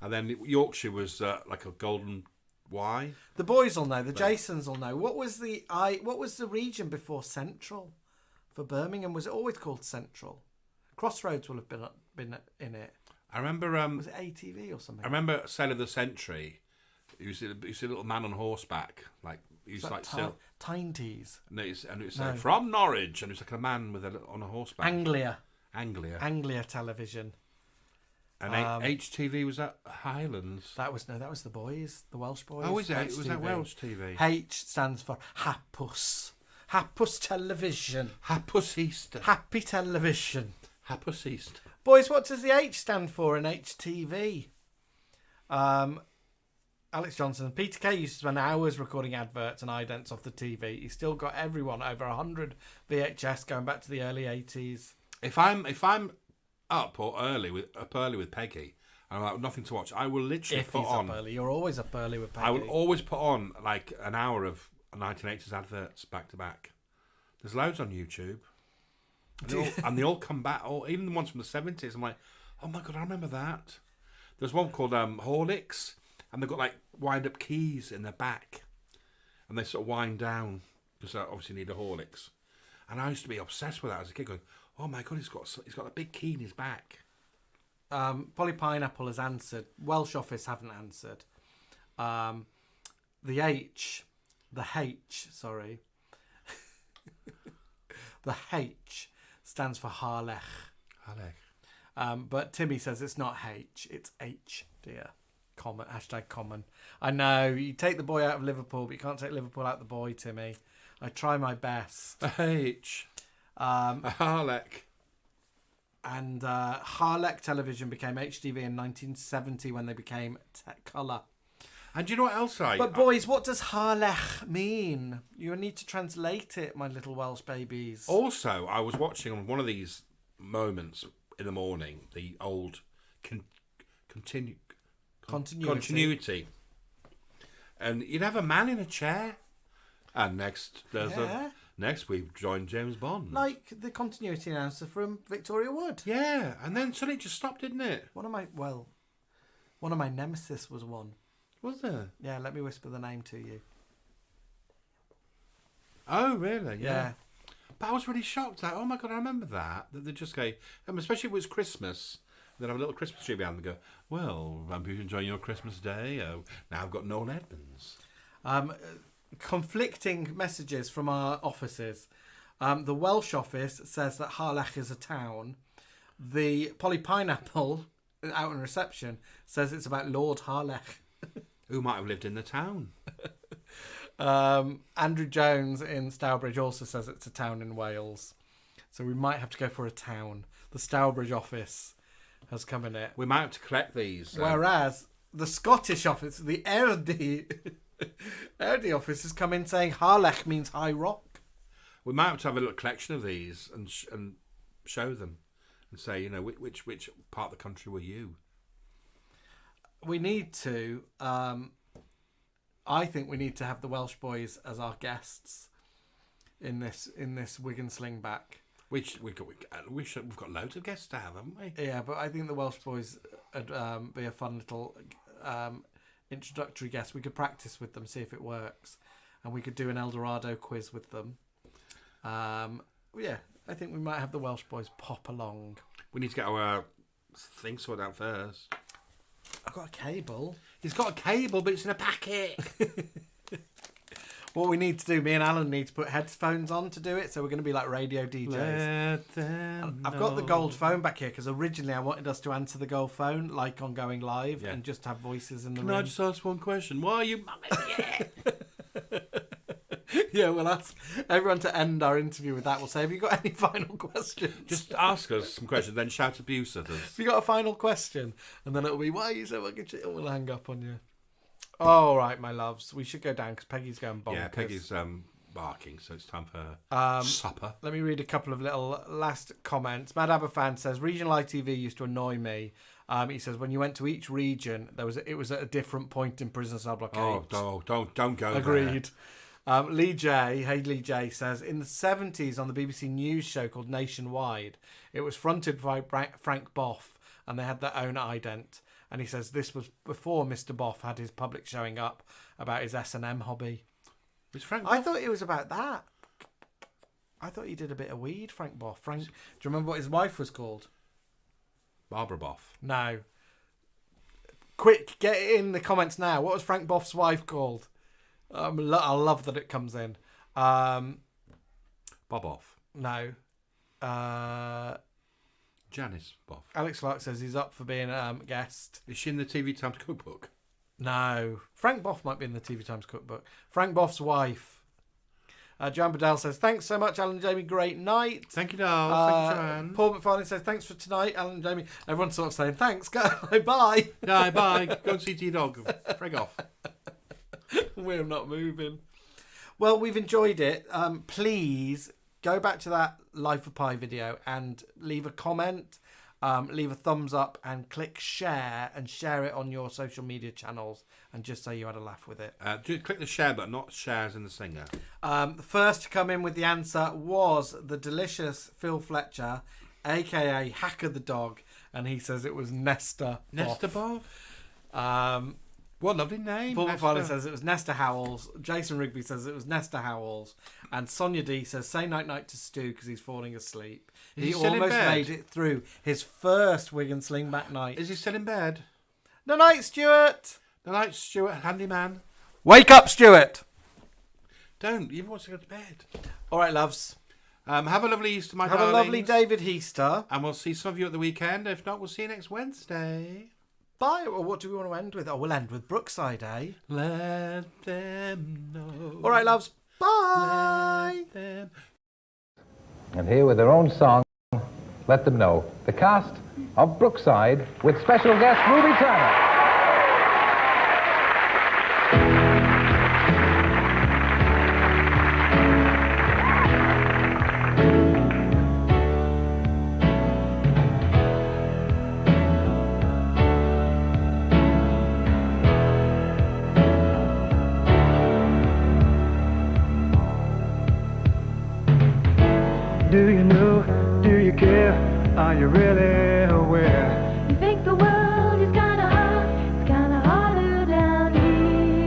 And then Yorkshire was like a golden Y. The boys will know. The Jasons will know. What was the region before Central for Birmingham? Was it always called Central? Crossroads will have been in it. I remember. Was it ATV or something? I remember Sale of the Century. He was a little man on horseback, like he's like Tyne Tees. And it's like from Norwich, and it's like a man on a horseback. Anglia Television. And HTV was that Highlands? That was the boys, the Welsh boys. Oh, is it? HTV. Was that Welsh TV? H stands for Hapus. Hapus Television. Hapus Easter. Happy Television. Hapus Easter. Boys, what does the H stand for in HTV? Alex Johnson. Peter Kay used to spend hours recording adverts and idents off the TV. He's still got everyone over 100 VHS going back to the early 80s. If I'm up early with Peggy, and I'm like, nothing to watch, I will literally put on. Up early, you're always up early with Peggy. I will always put on like an hour of 1980s adverts back to back. There's loads on YouTube, and they all come back. Or even the ones from the 70s. I'm like, oh my god, I remember that. There's one called Horlicks, and they've got like wind up keys in their back, and they sort of wind down because they obviously need a Horlicks. And I used to be obsessed with that as a kid, going, oh my god, he's got a big key in his back. Polly Pineapple has answered. Welsh Office haven't answered. The H stands for Harlech. But Timmy says it's not H, it's H, dear. Common, #common. I know, you take the boy out of Liverpool, but you can't take Liverpool out of the boy, Timmy. I try my best. H. Harlech. And Harlech Television became HTV in 1970 when they became colour. And do you know what else But boys, what does Harlech mean? You need to translate it, my little Welsh babies. Also, I was watching on one of these moments in the morning, the old continuity. And you'd have a man in a chair. And next we've joined James Bond. Like the continuity announcer from Victoria Wood. Yeah, and then suddenly it just stopped, didn't it? One of my nemesis was one. Was there? Yeah, let me whisper the name to you. Oh, really? Yeah. But I was really shocked. Like, oh my god, I remember that. That they just go, especially if it was Christmas, they'd have a little Christmas tree behind them and go, well, I hope you're enjoying your Christmas day. Oh, now I've got Noel Edmonds. Conflicting messages from our offices. The Welsh office says that Harlech is a town. The Polly Pineapple out in reception says it's about Lord Harlech. Who might have lived in the town. Andrew Jones in Stourbridge also says it's a town in Wales. So we might have to go for a town. The Stourbridge office has come in it. We might have to collect these. Whereas the Scottish office, the Erdy office has come in saying Harlech means high rock. We might have to have a little collection of these and show them and say, which part of the country were you? We need to. I think we need to have the Welsh boys as our guests in this Wig and Slingback. We've got loads of guests to have, haven't we? Yeah, but I think the Welsh boys would be a fun little introductory guest. We could practice with them, see if it works, and we could do an Eldorado quiz with them. Yeah, I think we might have the Welsh boys pop along. We need to get our thing sorted out first. I've got a cable. He's got a cable, but it's in a packet. What we need to do, me and Alan need to put headphones on to do it, so we're going to be like radio DJs. I've got the gold phone back here because originally I wanted us to answer the gold phone like on Going Live and just have voices in the room. Can I just ask one question? Why are you... Yeah, we'll ask everyone to end our interview with that. We'll say, have you got any final questions? Just ask us some questions, then shout abuse at us. Have you got a final question? And then it'll be, why are you so fucking shit? We'll hang up on you. All right, my loves. We should go down because Peggy's going bonkers. Yeah, Peggy's barking, so it's time for supper. Let me read a couple of little last comments. Mad Aberfan says, regional ITV used to annoy me. He says, when you went to each region, it was at a different point in prison cell block H. Oh, don't go Agreed. Lee J says, in the 70s on the BBC News show called Nationwide, it was fronted by Frank Boff, and they had their own ident. And he says this was before Mr. Boff had his public showing up about his S&M hobby. Was Frank I thought it was about that. I thought he did a bit of weed, Frank Boff. Do you remember what his wife was called? Barbara Boff. No. Quick, get it in the comments now. What was Frank Boff's wife called? I love that it comes in. Bob Off. No. Janice Boff. Alex Clark says he's up for being a guest. Is she in the TV Times cookbook? No. Frank Boff might be in the TV Times cookbook. Frank Boff's wife. Joanne Bedell says, thanks so much, Alan and Jamie. Great night. Thank you, Dal. Thank you, Joanne. Paul McFarlane says, thanks for tonight, Alan and Jamie. Everyone's sort of saying, thanks, go, bye. Yeah, bye. Go and see T-Dog. Frig off. We're not moving. Well, we've enjoyed it. Please go back to that Life of Pi video and leave a comment, leave a thumbs up, and click share and share it on your social media channels and just say you had a laugh with it. Just click the share button, not shares in the singer. The first to come in with the answer was the delicious Phil Fletcher, aka Hacker the Dog, and he says it was Nesta Boff. What a lovely name. Paul McFarlane says it was Nesta Howells. Jason Rigby says it was Nesta Howells. And Sonia D says, say night-night to Stu because he's falling asleep. He almost made it through his first Wig and Slingback night. Is he still in bed? No night, Stuart. No night, Stuart, handyman. Wake up, Stuart. Don't. He wants to go to bed. All right, loves. Have a lovely Easter, my darlings. Have a lovely David Heaster. And we'll see some of you at the weekend. If not, we'll see you next Wednesday. Bye. Well, what do we want to end with? Oh, we'll end with Brookside, eh? Let them know. All right, loves. Bye. And here with their own song, Let Them Know, the cast of Brookside with special guest Ruby Turner. Do you know, do you care, are you really aware? You think the world is kinda hard, it's kinda harder down here.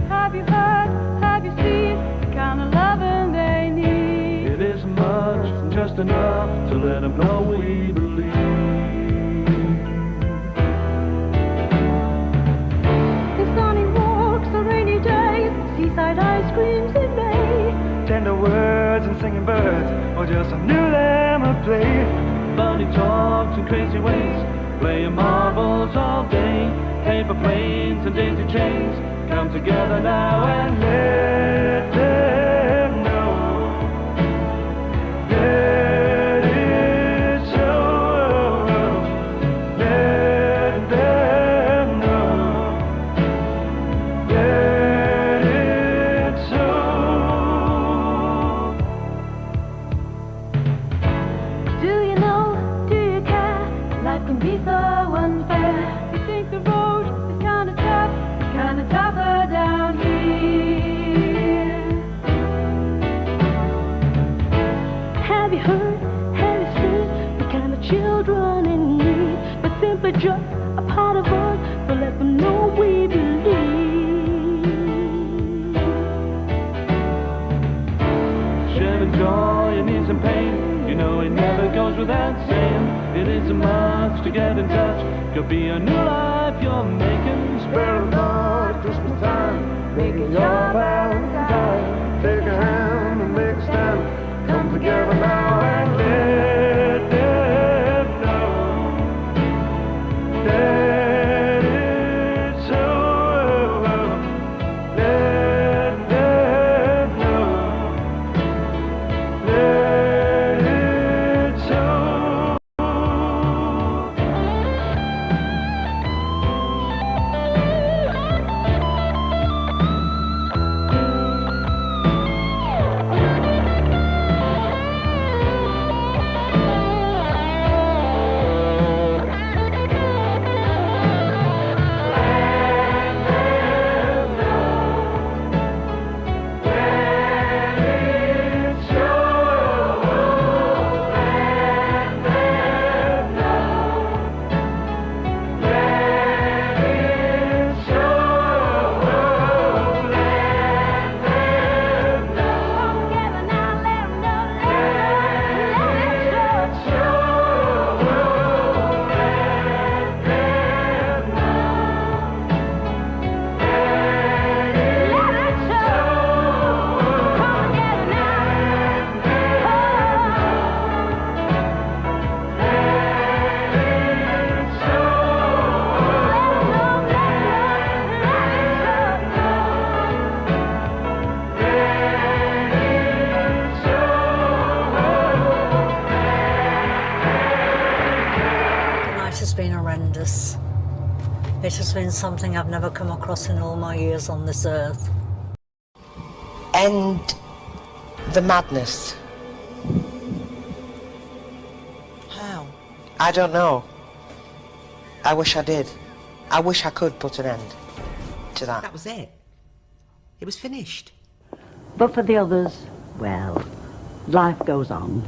Have you heard, have you seen, the kind of loving they need? It isn't much, just enough to let them know we believe. The sunny walks, the rainy days, seaside ice creams in May. Tender words and singing birds, or just a new lamb play. Funny talks and crazy ways, playing marbles all day. Paper planes and daisy chains come together now and let them know. Let it show. Let them know. Let it show. Do you know, do you care, life can be so unfair. You think the road is kinda tough, it's kinda tougher down here. Have you heard, have you seen, the kind of children in need, but simply just a part of us, so let them know we believe. Sharing joy and ease and pain, you know it never goes without saying. It isn't much to get in touch, could be a new life you're making. Spare a thought, Christmas time, making your Valentine. Take a hand and make a stand, come together now and let them know. Let it show. Let them know. Let it show. been horrendous. It has been something I've never come across in all my years on this earth. End the madness. How? I don't know. I wish I did. I wish I could put an end to that. That was it. It was finished. But for the others, well, life goes on.